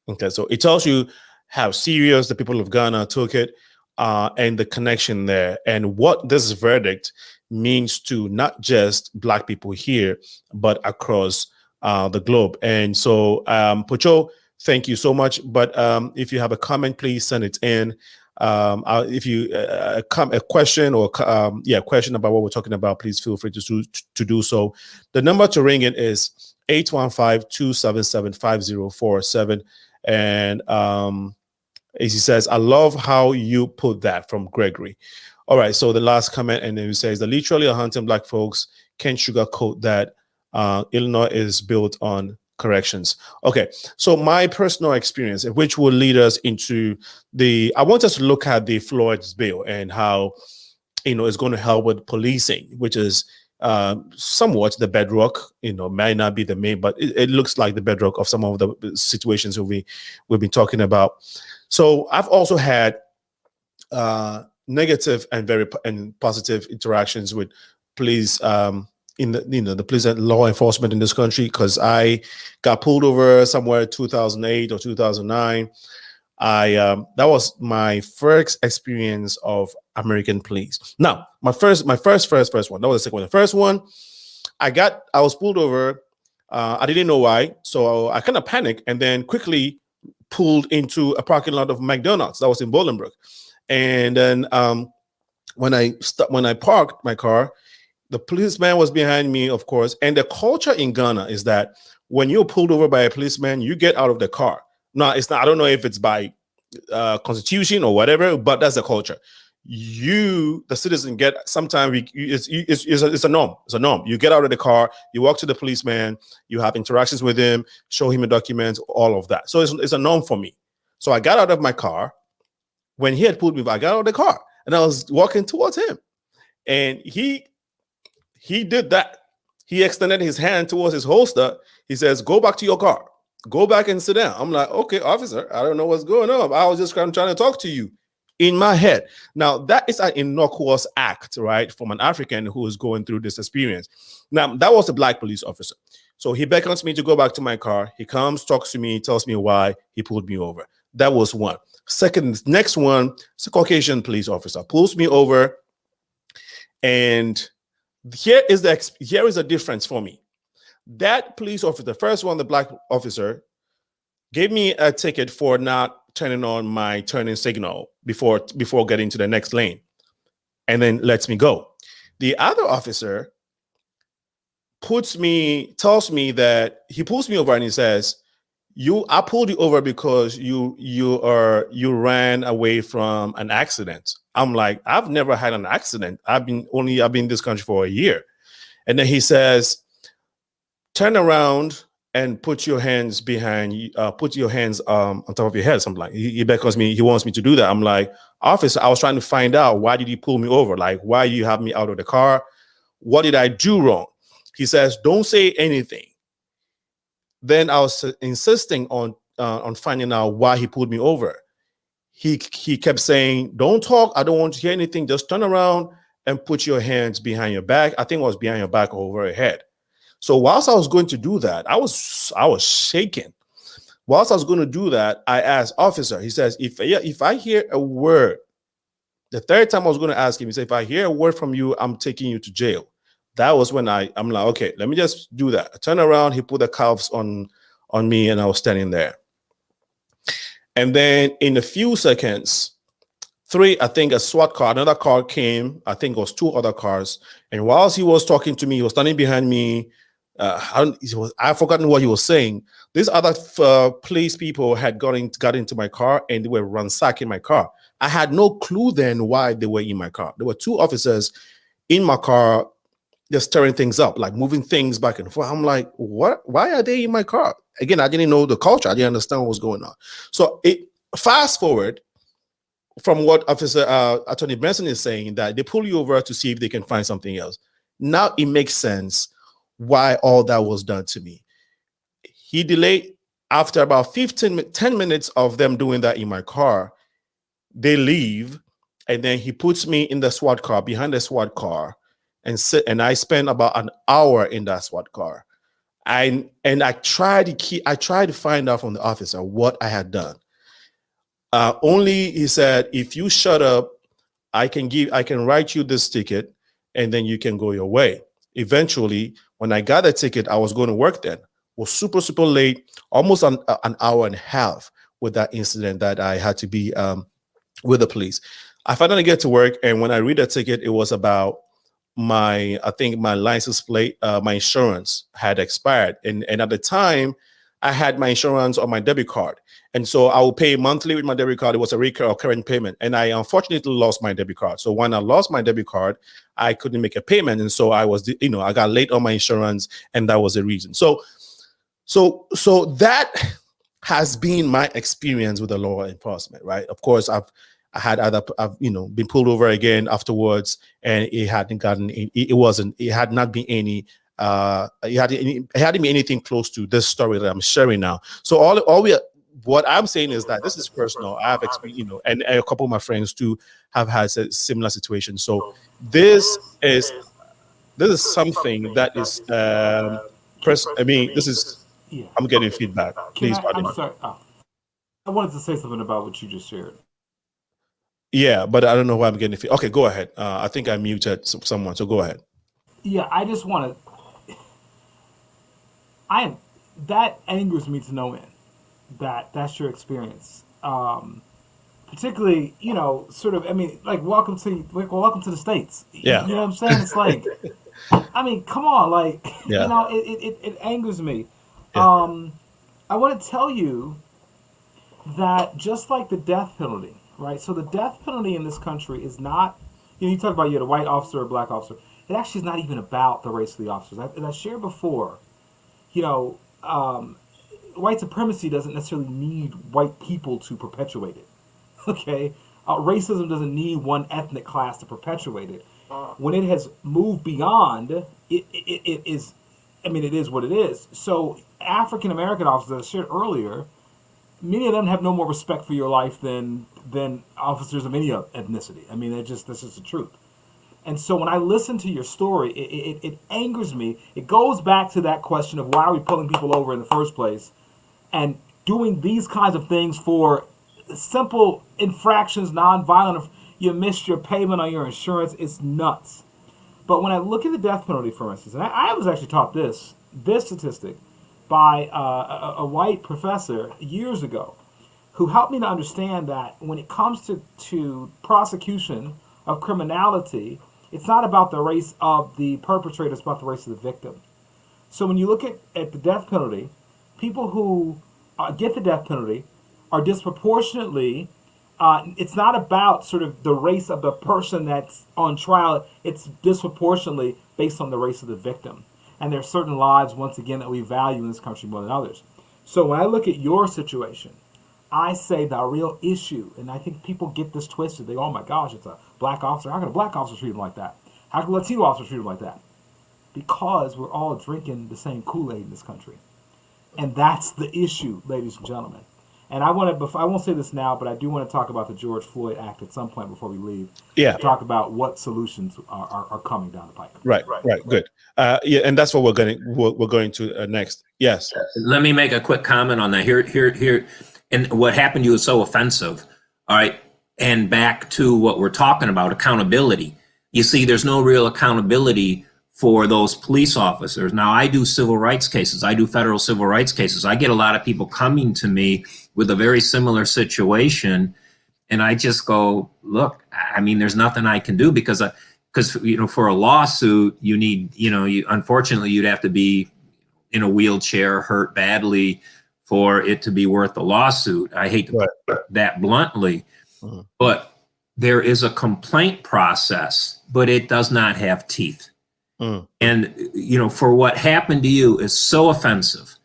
Okay, so it tells you how serious the people of Ghana took it, and the connection there, and what this verdict means to not just Black people here, but across the globe. And so, Pocho, thank you so much. But if you have a comment, please send it in. If you a question or question about what we're talking about, please feel free to do so. The number to ring in is 815-277-5047. And as he says, I love how you put that, from Gregory. All right, so the last comment, and then he says that literally are hunting Black folks, can't sugarcoat that. Illinois is built on corrections. Okay, so my personal experience, which will lead us into I want us to look at the Floyd's bill and how, it's going to help with policing, which is somewhat the bedrock, may not be the main, but it looks like the bedrock of some of the situations that we've been talking about. So I've also had negative and positive interactions with police in the police and law enforcement in this country, because I got pulled over somewhere 2008 or 2009. That was my first experience of American police. Now, my first one. That was the second one. The first one, I was pulled over. I didn't know why, so I kind of panicked and then quickly pulled into a parking lot of McDonald's that was in Bolingbrook. And then when I parked my car, the policeman was behind me, of course. And the culture in Ghana is that when you're pulled over by a policeman, you get out of the car. No, it's not. I don't know if it's by constitution or whatever, but that's the culture. The citizen, get sometimes it's a norm. It's a norm. You get out of the car, you walk to the policeman, you have interactions with him, show him a document, all of that. So it's a norm for me. So I got out of my car. When he had pulled me, I got out of the car and I was walking towards him, and he did that. He extended his hand towards his holster. He says, "Go back to your car. Go back and sit down." I'm like, "Okay, officer, I don't know what's going on. I was just trying to talk to you." In my head. Now, that is an innocuous act, right, from an African who is going through this experience. Now, that was a Black police officer. So he beckons me to go back to my car. He comes, talks to me, tells me why he pulled me over. That was one. Second, next one, it's a Caucasian police officer, pulls me over. And here is a difference for me. That police officer, the first one, the Black officer, gave me a ticket for not turning on my turning signal before getting to the next lane, and then lets me go. The other officer tells me that he pulls me over and he says, I pulled you over because you ran away from an accident. I'm like, I've never had an accident. I've been in this country for a year. And then he says, turn around and put your hands behind you, put your hands on top of your head, something like. He beckons me, he wants me to do that. I'm like, officer, I was trying to find out, why did you pull me over? Like, why you have me out of the car? What did I do wrong? He says, don't say anything. Then I was insisting on finding out why he pulled me over. He kept saying, don't talk, I don't want to hear anything, just turn around and put your hands behind your back. I think it was behind your back or over your head. So whilst I was going to do that, I was shaking. Whilst I was going to do that, I asked, officer, he says, if I hear a word, the third time I was going to ask him, he said, if I hear a word from you, I'm taking you to jail. That was when I'm like, okay, let me just do that. I turned around, he put the cuffs on me, and I was standing there. And then in a few seconds, I think a SWAT car, another car came. I think it was two other cars. And whilst he was talking to me, he was standing behind me. I've forgotten what he was saying. These other police people had got into my car, and they were ransacking my car. I had no clue then why they were in my car. There were two officers in my car just stirring things up, like moving things back and forth. I'm like, what? Why are they in my car? Again, I didn't know the culture. I didn't understand what was going on. So fast forward from what Officer Attorney Benson is saying, that they pull you over to see if they can find something else. Now it makes sense why all that was done to me. He delayed. After about 10 minutes of them doing that in my car, they leave, and then he puts me in the SWAT car, behind the SWAT car, and I spent about an hour in that SWAT car. I tried to find out from the officer what I had done. Only he said, if you shut up, I can write you this ticket, and then you can go your way. Eventually, when I got a ticket, I was going to work then. Was super late, almost an hour and a half with that incident that I had to be with the police. I finally get to work, and when I read the ticket, it was about I think my license plate, my insurance had expired, and at the time, I had my insurance on my debit card, and so I will pay monthly with my debit card. It was a recurring payment, and I unfortunately lost my debit card. So when I lost my debit card, I couldn't make a payment, and so I got late on my insurance, and that was the reason. So that has been my experience with the law enforcement, right? Of course, I've been pulled over again afterwards, and it hadn't been anything close to this story that I'm sharing now. So what I'm saying is that this is personal. I have experienced, and a couple of my friends too have had a similar situation. So this is something that is this is. Yeah. I'm getting feedback. Please pardon me. I'm sorry. I wanted to say something about what you just shared. Yeah, but I don't know why I'm getting feedback. Okay, go ahead. I think I muted someone, so go ahead. Yeah, I just want to. That angers me to no end. That's your experience. Particularly, sort of. I mean, like, welcome to the States. Yeah. You know what I'm saying? It's like, I mean, come on, like, yeah. It angers me. Yeah. I want to tell you that just like the death penalty, right? So the death penalty in this country is not, you talk about you had a white officer or a black officer. It actually is not even about the race of the officers. As I shared before, white supremacy doesn't necessarily need white people to perpetuate it. Okay? Racism doesn't need one ethnic class to perpetuate it. When it has moved beyond, it is, it is what it is. So African American officers, as I shared earlier, many of them have no more respect for your life than officers of any ethnicity. I mean, that's just the truth. And so when I listen to your story, it angers me. It goes back to that question of why are we pulling people over in the first place and doing these kinds of things for simple infractions, non-violent. You missed your payment on your insurance. It's nuts. But when I look at the death penalty, for instance, and I was actually taught this statistic by a white professor years ago who helped me to understand that when it comes to prosecution of criminality, it's not about the race of the perpetrator, it's about the race of the victim. So when you look at the death penalty, people who get the death penalty are disproportionately, it's not about sort of the race of the person that's on trial, it's disproportionately based on the race of the victim. And there are certain lives, once again, that we value in this country more than others. So when I look at your situation, I say the real issue, and I think people get this twisted. They go, oh my gosh, it's a black officer. How can a black officer treat him like that? How can a Latino officer treat him like that? Because we're all drinking the same Kool-Aid in this country. And that's the issue, ladies and gentlemen. And I won't say this now, but I do want to talk about the George Floyd Act at some point before we leave. Yeah. Talk about what solutions are coming down the pike. Right. Good. Yeah, and that's what we're going to next. Yes. Let me make a quick comment on that. Here, and what happened to you is so offensive. All right, and back to what we're talking about, accountability. You see, there's no real accountability for those police officers. Now, I do civil rights cases. I do federal civil rights cases. I get a lot of people coming to me with a very similar situation, and I just go, look, I mean, there's nothing I can do because for a lawsuit, you need, unfortunately, you'd have to be in a wheelchair, hurt badly for it to be worth the lawsuit. I hate to put that bluntly, but there is a complaint process, but it does not have teeth. And, for what happened to you is so offensive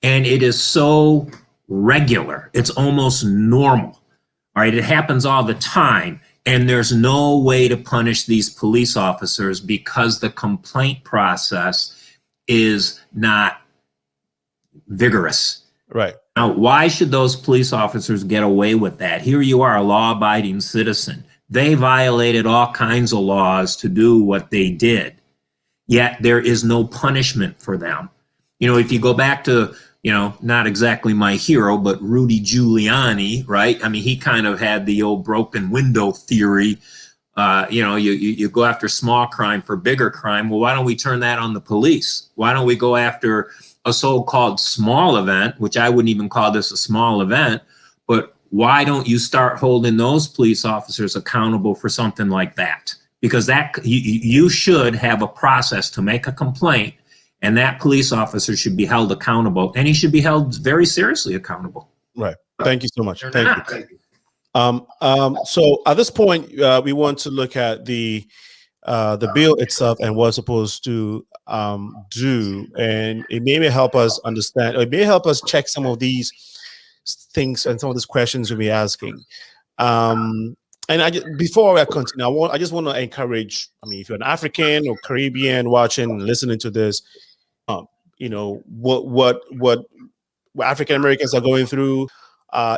and it is so regular. It's almost normal. All right. It happens all the time. And there's no way to punish these police officers because the complaint process is not vigorous. Right. Now, why should those police officers get away with that? Here you are, a law-abiding citizen. They violated all kinds of laws to do what they did, yet there is no punishment for them. You know, if you go back to, you know, not exactly my hero, but Rudy Giuliani, right? I mean, he kind of had the old broken window theory. You know, you go after small crime for bigger crime. Well, why don't we turn that on the police? Why don't we go after a so-called small event, which I wouldn't even call this a small event, but why don't you start holding those police officers accountable for something like that? Because that you should have a process to make a complaint, and that police officer should be held accountable, and he should be held very seriously accountable. Right. Thank you so much. Thank you. So at this point, we want to look at the bill itself and what it's supposed to do, and it may help us understand, or it may help us check some of these things and some of these questions we'll be asking. And before I continue, I just want to encourage. I mean, if you're an African or Caribbean watching and listening to this, you know what African Americans are going through.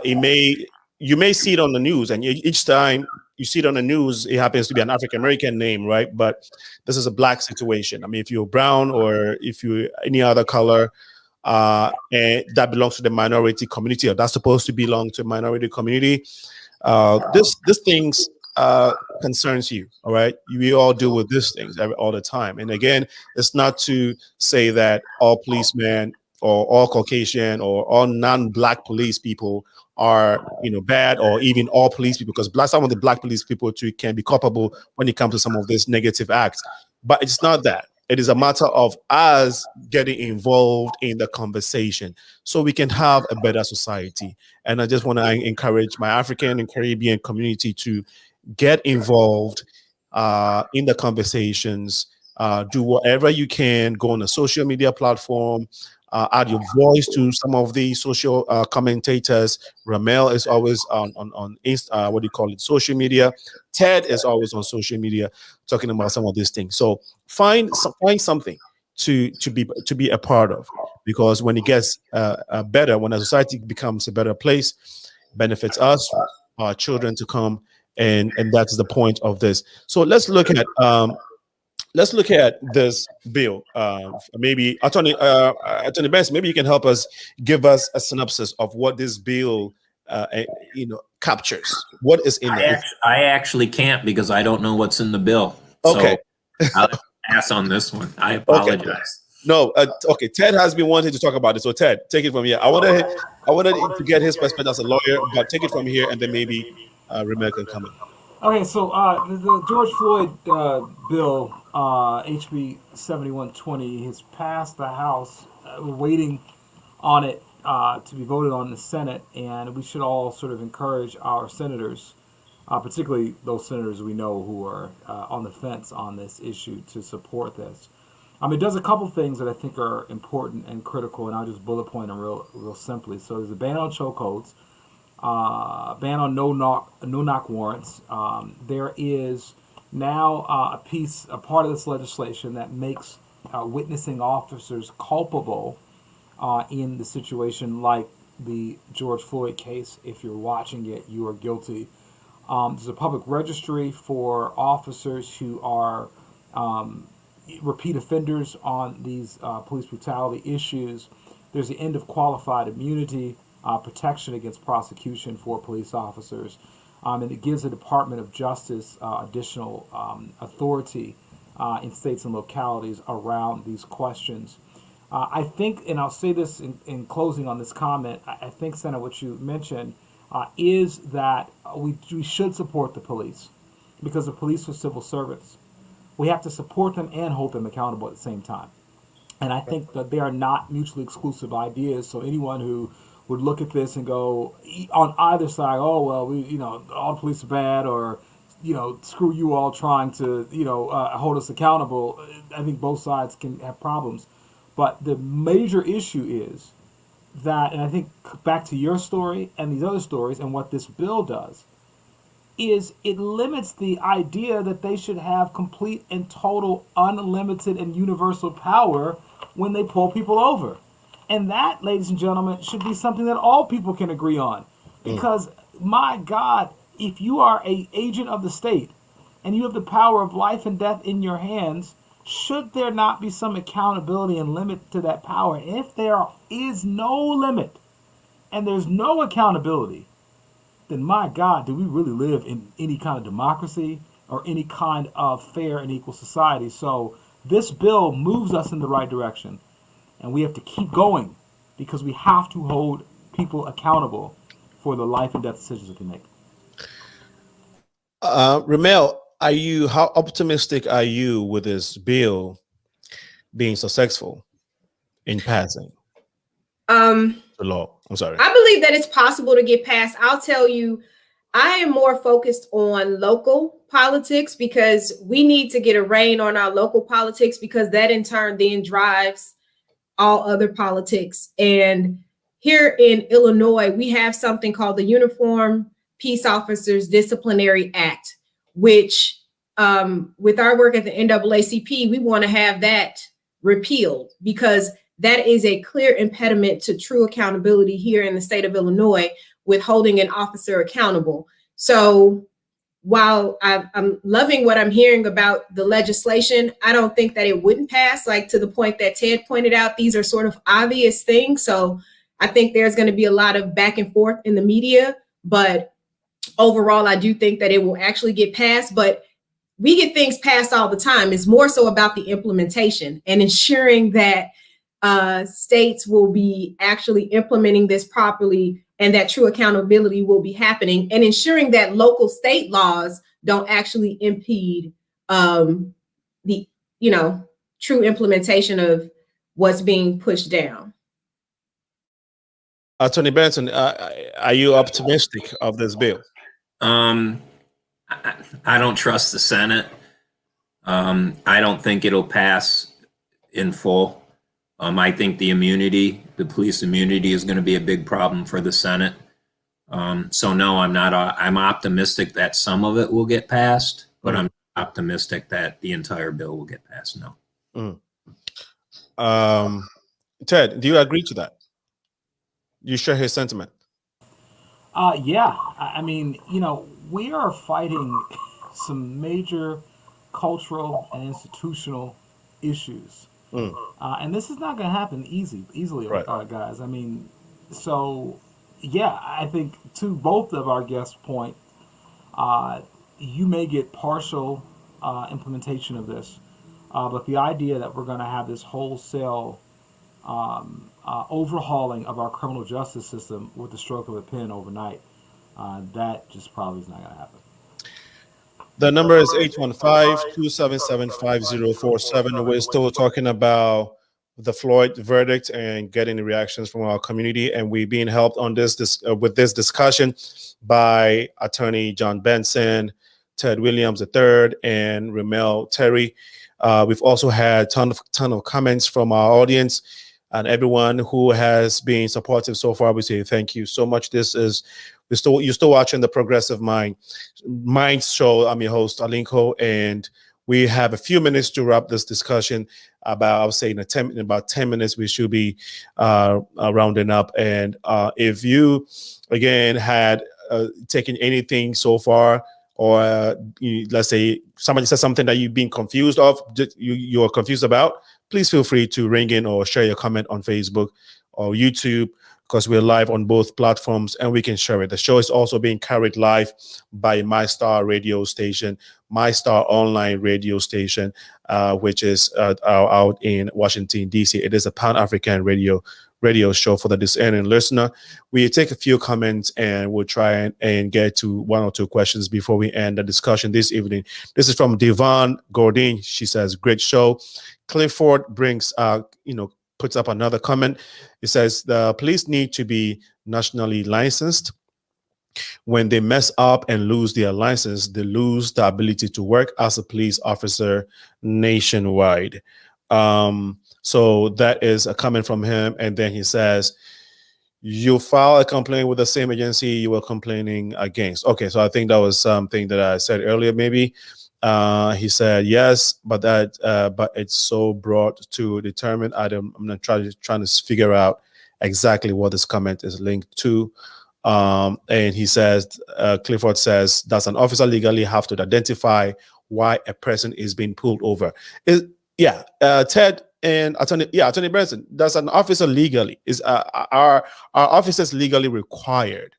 You may see it on the news, and each time you see it on the news, it happens to be an African American name, right? But this is a Black situation. I mean, if you're brown or if you're any other color, and that belongs to the minority community, or that's supposed to belong to a minority community, this things concerns you. All right, we all deal with these things all the time. And again, it's not to say that all policemen or all Caucasian or all non-Black police people are, you know, bad, or even all police people, because some of the Black police people too can be culpable when it comes to some of these negative acts. But it's not that. It is a matter of us getting involved in the conversation so we can have a better society. And I just want to encourage my African and Caribbean community to get involved in the conversations. Do whatever you can. Go on a social media platform. Add your voice to some of the social commentators. REMEL is always on what do you call it, social media. Ted is always on social media talking about some of these things. So find something to be a part of, because when it gets better, when a society becomes a better place, benefits us, our children to come, and that's the point of this. So let's look at this bill. Maybe Attorney Benson, maybe you can help us, give us a synopsis of what this bill, captures. What is in there? I actually can't, because I don't know what's in the bill. Okay, so I'll pass on this one. I apologize. Okay. No, okay. Ted has been wanting to talk about it, so Ted, take it from here. I wanted to get his perspective as a lawyer, but take it from here, and then maybe REMEL can come in. Okay, so the George Floyd bill, HB 7120, has passed the House. We're waiting on it to be voted on in the Senate, and we should all sort of encourage our senators, particularly those senators we know who are on the fence on this issue, to support this. It does a couple things that I think are important and critical, and I'll just bullet point them real simply. So there's a ban on chokeholds. Ban on no-knock warrants. There is now a part of this legislation that makes witnessing officers culpable in the situation like the George Floyd case. If you're watching it, you are guilty. There's a public registry for officers who are repeat offenders on these police brutality issues. There's the end of qualified immunity. Protection against prosecution for police officers, and it gives the Department of Justice additional authority in states and localities around these questions. I think, and I'll say this in closing on this comment, I think, Senator, what you mentioned is that we should support the police, because the police are civil servants. We have to support them and hold them accountable at the same time. And I think that they are not mutually exclusive ideas, so anyone who would look at this and go on either side, oh, well, all the police are bad, or, screw you all trying to, hold us accountable. I think both sides can have problems. But the major issue is that, and I think back to your story and these other stories and what this bill does, is it limits the idea that they should have complete and total unlimited and universal power when they pull people over. And that, ladies and gentlemen, should be something that all people can agree on. Because, my God, if you are an agent of the state and you have the power of life and death in your hands, should there not be some accountability and limit to that power? If there is no limit and there's no accountability, then, my God, do we really live in any kind of democracy or any kind of fair and equal society? So this bill moves us in the right direction. And we have to keep going because we have to hold people accountable for the life and death decisions that they make. Remel, how optimistic are you with this bill being successful in passing the law? I'm sorry. I believe that it's possible to get passed. I'll tell you, I am more focused on local politics because we need to get a rein on our local politics because that in turn then drives all other politics. And here in Illinois, we have something called the Uniform Peace Officers Disciplinary Act, which with our work at the NAACP, we want to have that repealed because that is a clear impediment to true accountability here in the state of Illinois with holding an officer accountable. So while I'm loving what I'm hearing about the legislation, I don't think that it wouldn't pass, like to the point that Ted pointed out, these are sort of obvious things. So I think there's going to be a lot of back and forth in the media, but overall, I do think that it will actually get passed, but we get things passed all the time. It's more so about the implementation and ensuring that states will be actually implementing this properly and that true accountability will be happening and ensuring that local state laws don't actually impede the true implementation of what's being pushed down. Attorney Benson, are you optimistic of this bill? I don't trust the Senate. I don't think it'll pass in full. I think the police immunity is going to be a big problem for the Senate. So no, I'm not. I'm optimistic that some of it will get passed, but I'm optimistic that the entire bill will get passed. No. Ted, do you agree to that? You share his sentiment? Yeah. I mean, we are fighting some major cultural and institutional issues. And this is not going to happen easily, right. Guys. I mean, so yeah, I think to both of our guests' point, you may get partial implementation of this, but the idea that we're going to have this wholesale overhauling of our criminal justice system with the stroke of a pen overnight, that just probably is not going to happen. The number is 815-277-5047. We're still talking about the Floyd verdict and getting the reactions from our community. And we're being helped on with this discussion by Attorney John Benson, Ted Williams III, and Remel Terry. We've also had a ton of comments from our audience and everyone who has been supportive so far. We say thank you so much. You're still watching the Progressive Minds show. I'm your host, Alinko, and we have a few minutes to wrap this discussion. I would say in about 10 minutes, we should be rounding up. And if you, again, had taken anything so far, or let's say somebody said something that you've been confused of, you're confused about, please feel free to ring in or share your comment on Facebook or YouTube, because we're live on both platforms and we can share it. The show is also being carried live by MyStar radio station, MyStar online radio station, which is out in Washington, D.C. It is a Pan-African radio show for the discerning listener. We take a few comments and we'll try and get to one or two questions before we end the discussion this evening. This is from Devon Gordine. She says, great show. Clifford brings puts up another comment. It says the police need to be nationally licensed. When they mess up and lose their license, they lose the ability to work as a police officer nationwide. So that is a comment from him. And then he says, you file a complaint with the same agency you were complaining against. Okay, so I think that was something that I said earlier, maybe. He said yes, but but it's so broad to determine. I'm not trying to figure out exactly what this comment is linked to. And he says, Clifford says, does an officer legally have to identify why a person is being pulled over? Ted and Attorney Benson, does an officer legally are officers legally required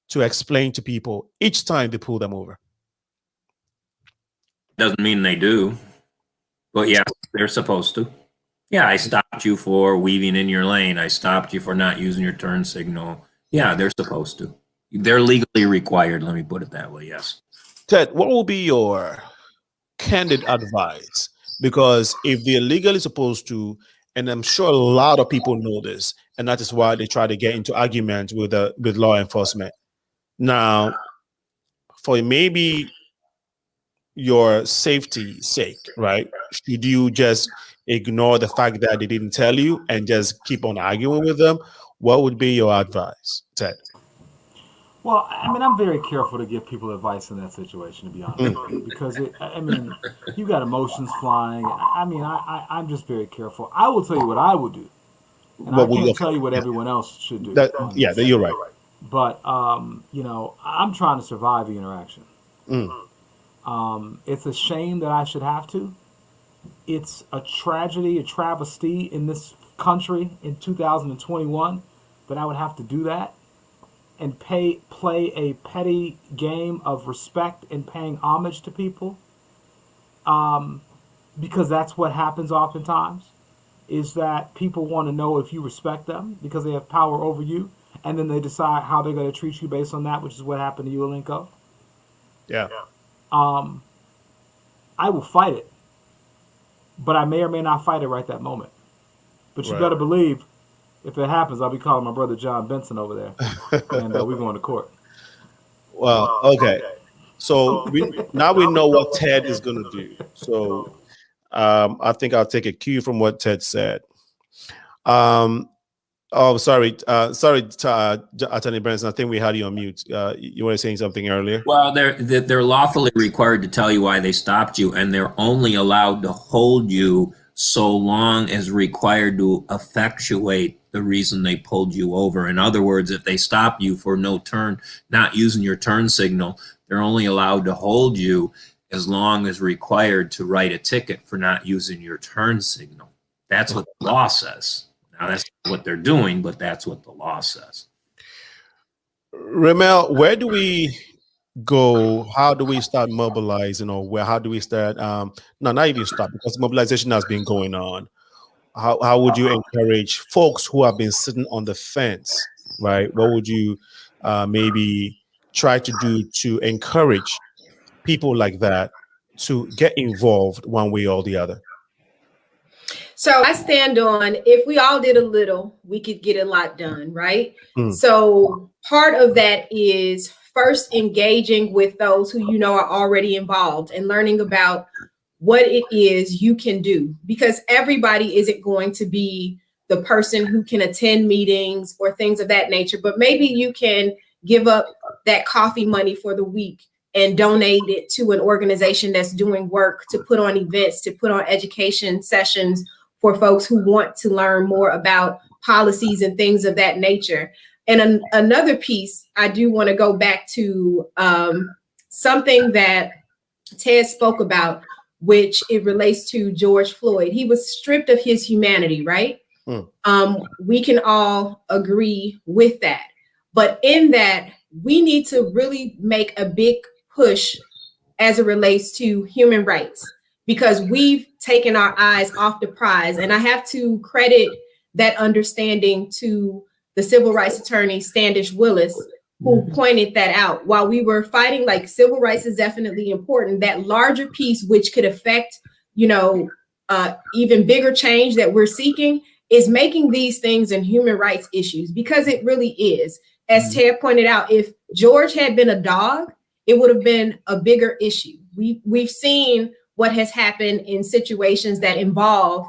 to explain to people each time they pull them over? Doesn't mean they do, but yeah, they're supposed to. Yeah, I stopped you for weaving in your lane. I stopped you for not using your turn signal. Yeah, they're supposed to. They're legally required. Let me put it that way. Yes. Ted, what will be your candid advice? Because if they're legally supposed to, and I'm sure a lot of people know this, and that is why they try to get into argument with law enforcement. Now, for maybe your safety's sake, right? Should you just ignore the fact that they didn't tell you and just keep on arguing with them? What would be your advice, Ted? Well, I mean, I'm very careful to give people advice in that situation, to be honest with you, because you got emotions flying. I mean, I'm just very careful. I will tell you what I would do, and I can't tell you what everyone else should do. You're right. But I'm trying to survive the interaction. It's a shame that I should have to. It's a tragedy, a travesty in this country in 2021 that I would have to do that and play a petty game of respect and paying homage to people, because that's what happens oftentimes, is that people want to know if you respect them because they have power over you, and then they decide how they're going to treat you based on that, which is what happened to you, Alinco. Yeah. I will fight it, but I may or may not fight it right that moment. But you better believe, if it happens, I'll be calling my brother John Benson over there, and we're going to court. Well, okay. So now we know what Ted is going to do. So I think I'll take a cue from what Ted said. Sorry, Attorney Benson. I think we had you on mute. You were saying something earlier? Well, they're lawfully required to tell you why they stopped you, and they're only allowed to hold you so long as required to effectuate the reason they pulled you over. In other words, if they stop you for not using your turn signal, they're only allowed to hold you as long as required to write a ticket for not using your turn signal. That's what the law says. Now, that's what they're doing, but that's what the law says. Remel, where do we go? How do we start mobilizing, or how do we start? No, not even start, because mobilization has been going on. How would you encourage folks who have been sitting on the fence, right? What would you maybe try to do to encourage people like that to get involved one way or the other? So I stand on, if we all did a little, we could get a lot done, right? So part of that is first engaging with those who you know are already involved and learning about what it is you can do, because everybody isn't going to be the person who can attend meetings or things of that nature, but maybe you can give up that coffee money for the week and donate it to an organization that's doing work to put on events, to put on education sessions for folks who want to learn more about policies and things of that nature. And another piece, I do want to go back to something that Ted spoke about, which it relates to George Floyd. He was stripped of his humanity, right? We can all agree with that. But in that, we need to really make a big push as it relates to human rights, because we've taken our eyes off the prize. And I have to credit that understanding to the civil rights attorney, Standish Willis, who pointed that out. While we were fighting, like, civil rights is definitely important, that larger piece, which could affect, even bigger change that we're seeking, is making these things and human rights issues, because it really is. As Ted pointed out, if George had been a dog, it would have been a bigger issue. We've seen what has happened in situations that involve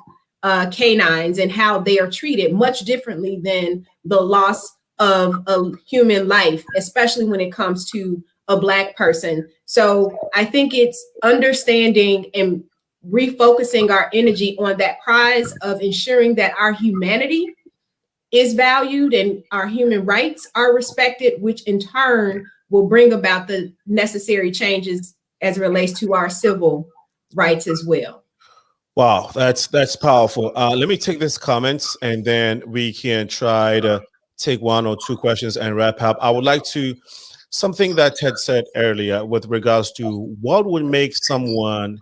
canines and how they are treated much differently than the loss of a human life, especially when it comes to a Black person. So I think it's understanding and refocusing our energy on that prize of ensuring that our humanity is valued and our human rights are respected, which in turn will bring about the necessary changes as it relates to our civil rights as well. Wow, that's powerful. Let me take these comments and then we can try to take one or two questions and wrap up. I would like to something that Ted said earlier with regards to what would make someone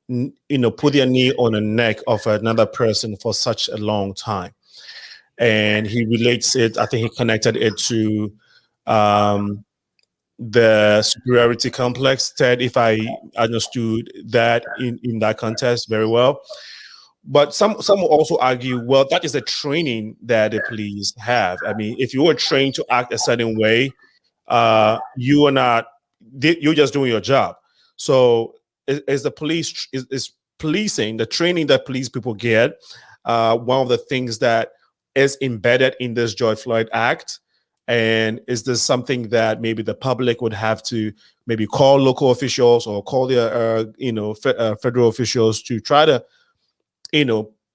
put their knee on the neck of another person for such a long time. And he relates it, I think he connected it to the superiority complex. Ted, if I understood that in that context very well. But some will also argue, well, that is a training that the police have. I mean, if you were trained to act a certain way, you are not, you're just doing your job. So is the police, is policing, the training that police people get, one of the things that is embedded in this George Floyd Act? And is this something that maybe the public would have to maybe call local officials or call their, federal officials to try to,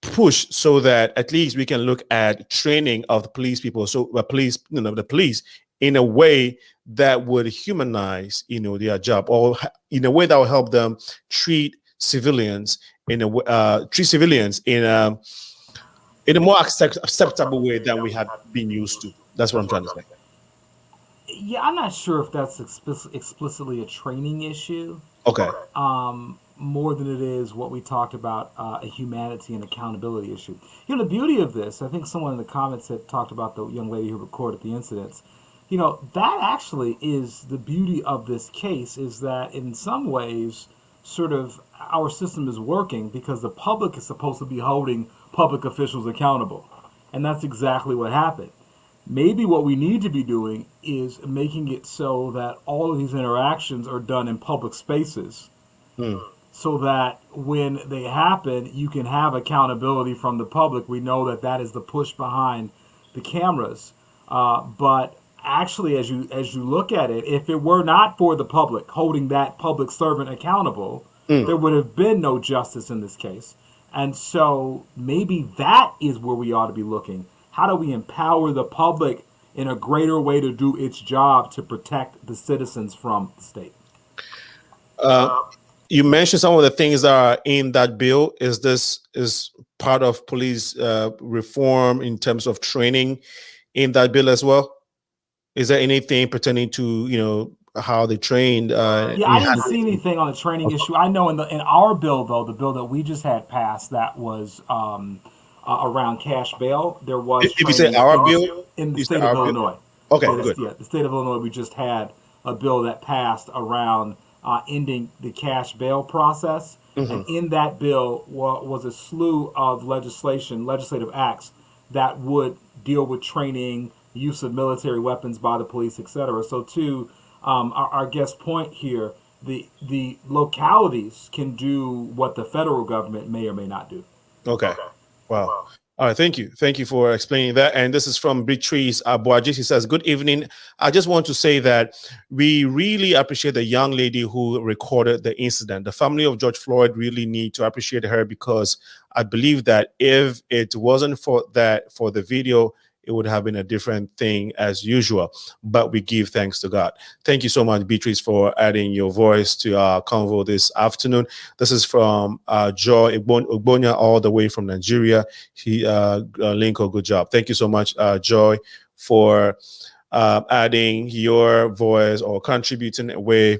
push so that at least we can look at training of the police people, so the police in a way that would humanize, their job, or in a way that will help them treat civilians in a more acceptable way than we have been used to. That's what I'm trying to say. Yeah, I'm not sure if that's explicitly a training issue. Okay. More than it is what we talked about, a humanity and accountability issue. The beauty of this, I think someone in the comments had talked about the young lady who recorded the incidents. That actually is the beauty of this case, is that in some ways, sort of our system is working because the public is supposed to be holding public officials accountable. And that's exactly what happened. Maybe what we need to be doing is making it so that all of these interactions are done in public spaces. So that when they happen, you can have accountability from the public. We know that that is the push behind the cameras. But actually, as you look at it, if it were not for the public holding that public servant accountable, there would have been no justice in this case. And so maybe that is where we ought to be looking. How do we empower the public in a greater way to do its job to protect the citizens from the state? You mentioned some of the things that are in that bill. Is this part of police reform in terms of training in that bill as well? Is there anything pertaining to how they trained? I didn't see anything on the training issue. I know in our bill, though, the bill that we just had passed, that was around cash bail. There was. If you say our bill in the state of Illinois. Okay, good. Yeah, the state of Illinois, we just had a bill that passed around ending the cash bail process. And in that bill was a slew of legislative acts that would deal with training, use of military weapons by the police, etc. So to our guest point here, the localities can do what the federal government may or may not do. Okay. Wow. All right, thank you. Thank you for explaining that. And this is from Beatrice Boaji. She says, good evening. I just want to say that we really appreciate the young lady who recorded the incident. The family of George Floyd really need to appreciate her, because I believe that if it wasn't for the video, it would have been a different thing as usual. But we give thanks to God. Thank you so much, Beatrice, for adding your voice to our convo this afternoon. This is from Joy Ogbonya, all the way from Nigeria. Linko, good job. Thank you so much, Joy, for adding your voice or contributing a way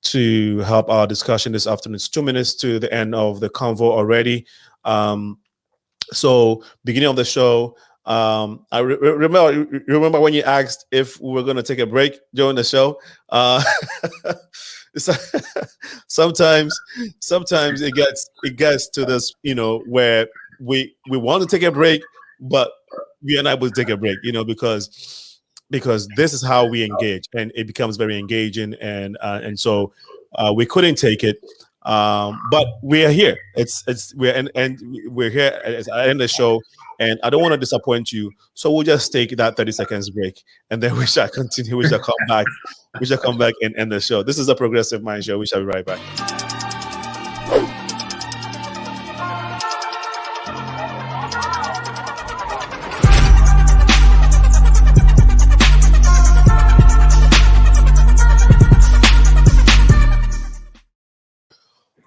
to help our discussion this afternoon. It's 2 minutes to the end of the convo already. So beginning of the show, I remember when you asked if we were going to take a break during the show. Sometimes it gets to this, where we want to take a break, but we are not able to take a break, because this is how we engage, and it becomes very engaging, and so we couldn't take it. But we are here. We're here at the end of the show, and I don't want to disappoint you. So we'll just take that 30 seconds break, and then we shall continue. We shall come back. We shall come back and end the show. This is a Progressive Mind Show. We shall be right back.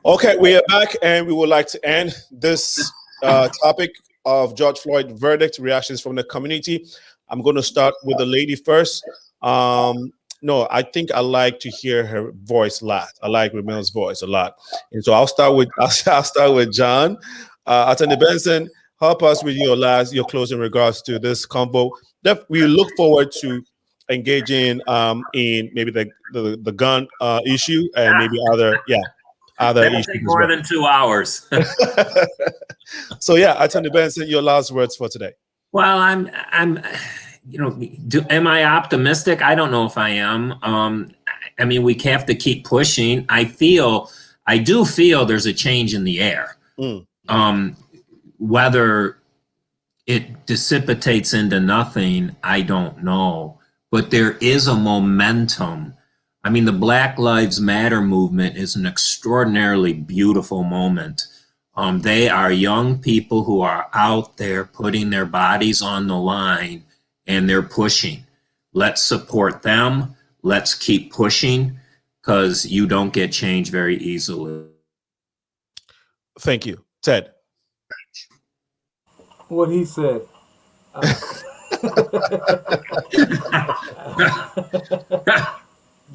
Okay, we are back, and we would like to end this topic of George Floyd verdict, reactions from the community. I'm going to start with the lady first. No, I think I like to hear her voice a lot. I like Remel's voice a lot, and so I'll start with John. Attorney Benson, help us with your closing regards to this convo. We look forward to engaging in maybe the gun issue and maybe other That'll take more than 2 hours. So yeah, Attorney Benson, your last words for today. Well, I'm am I optimistic? I don't know if I am. I mean, we have to keep pushing. I do feel there's a change in the air. Whether it dissipates into nothing, I don't know. But there is a momentum. I mean, the Black Lives Matter movement is an extraordinarily beautiful moment. They are young people who are out there putting their bodies on the line, and they're pushing. Let's support them. Let's keep pushing, because you don't get change very easily. Thank you. Ted. What he said.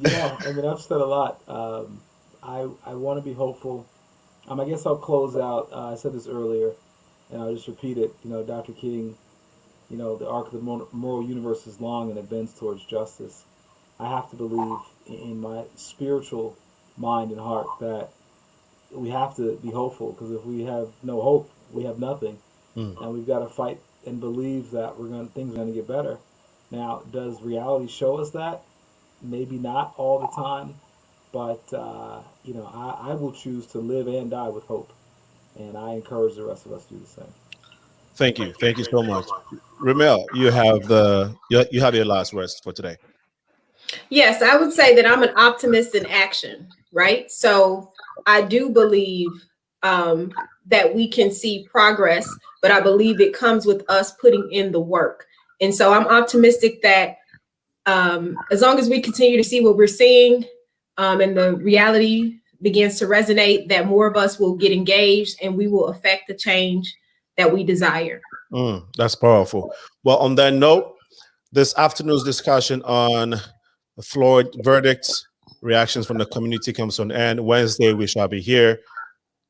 Yeah, I mean, I've said a lot. I want to be hopeful. I guess I'll close out. I said this earlier, and I'll just repeat it. Dr. King, the arc of the moral universe is long and it bends towards justice. I have to believe in my spiritual mind and heart that we have to be hopeful, because if we have no hope, we have nothing. And we've got to fight and believe that things are going to get better. Now, does reality show us that? Maybe not all the time, but I will choose to live and die with hope, and I encourage the rest of us to do the same. Thank you so much. Remel, you have your last words for today. Yes, I would say that I'm an optimist in action, right? So I do believe that we can see progress, but I believe it comes with us putting in the work. And so I'm optimistic that as long as we continue to see what we're seeing and the reality begins to resonate, that more of us will get engaged and we will affect the change that we desire. That's powerful. Well, on that note, this afternoon's discussion on the Floyd verdict, reactions from the community comes to an end. Wednesday, we shall be here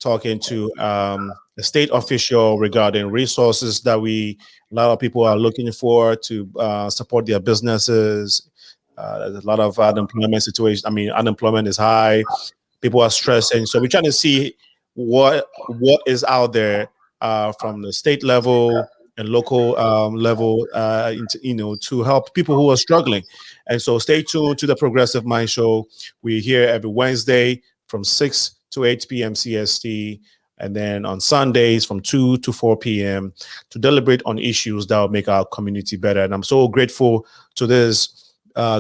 talking to a state official regarding resources that a lot of people are looking for to support their businesses. There's a lot of unemployment situation. I mean, unemployment is high. People are stressing. So we're trying to see what is out there from the state level and local level, to help people who are struggling. And so stay tuned to the Progressive Mind Show. We're here every Wednesday from 6 to 8 p.m. CST, and then on Sundays from 2 to 4 p.m. to deliberate on issues that will make our community better. And I'm so grateful to this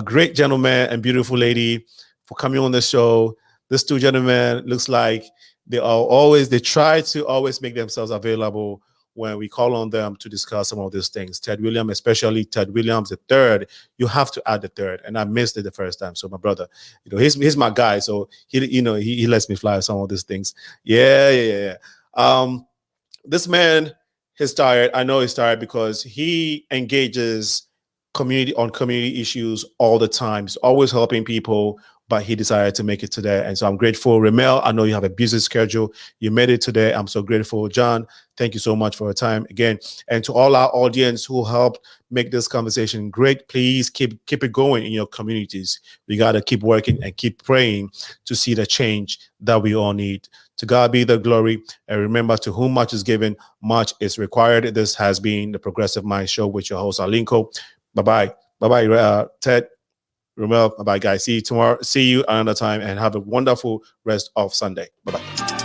great gentleman and beautiful lady for coming on the show. These two gentlemen looks like they try to always make themselves available when we call on them to discuss some of these things. Ted Williams, especially Ted Williams, the third, you have to add the third. And I missed it the first time. So my brother, he's my guy. So he lets me fly some of these things. Yeah. This man is tired. I know he's tired because he engages community issues all the time. He's always helping people, but he decided to make it today. And so I'm grateful. Remel, I know you have a busy schedule. You made it today. I'm so grateful. John, thank you so much for your time again. And to all our audience who helped make this conversation great, please keep it going in your communities. We got to keep working and keep praying to see the change that we all need. To God be the glory. And remember, to whom much is given, much is required. This has been the Progressive Mind Show with your host, Alinko. Bye-bye. Bye-bye, Ted. Remel, bye, guys. See you tomorrow. See you another time, and have a wonderful rest of Sunday. Bye-bye.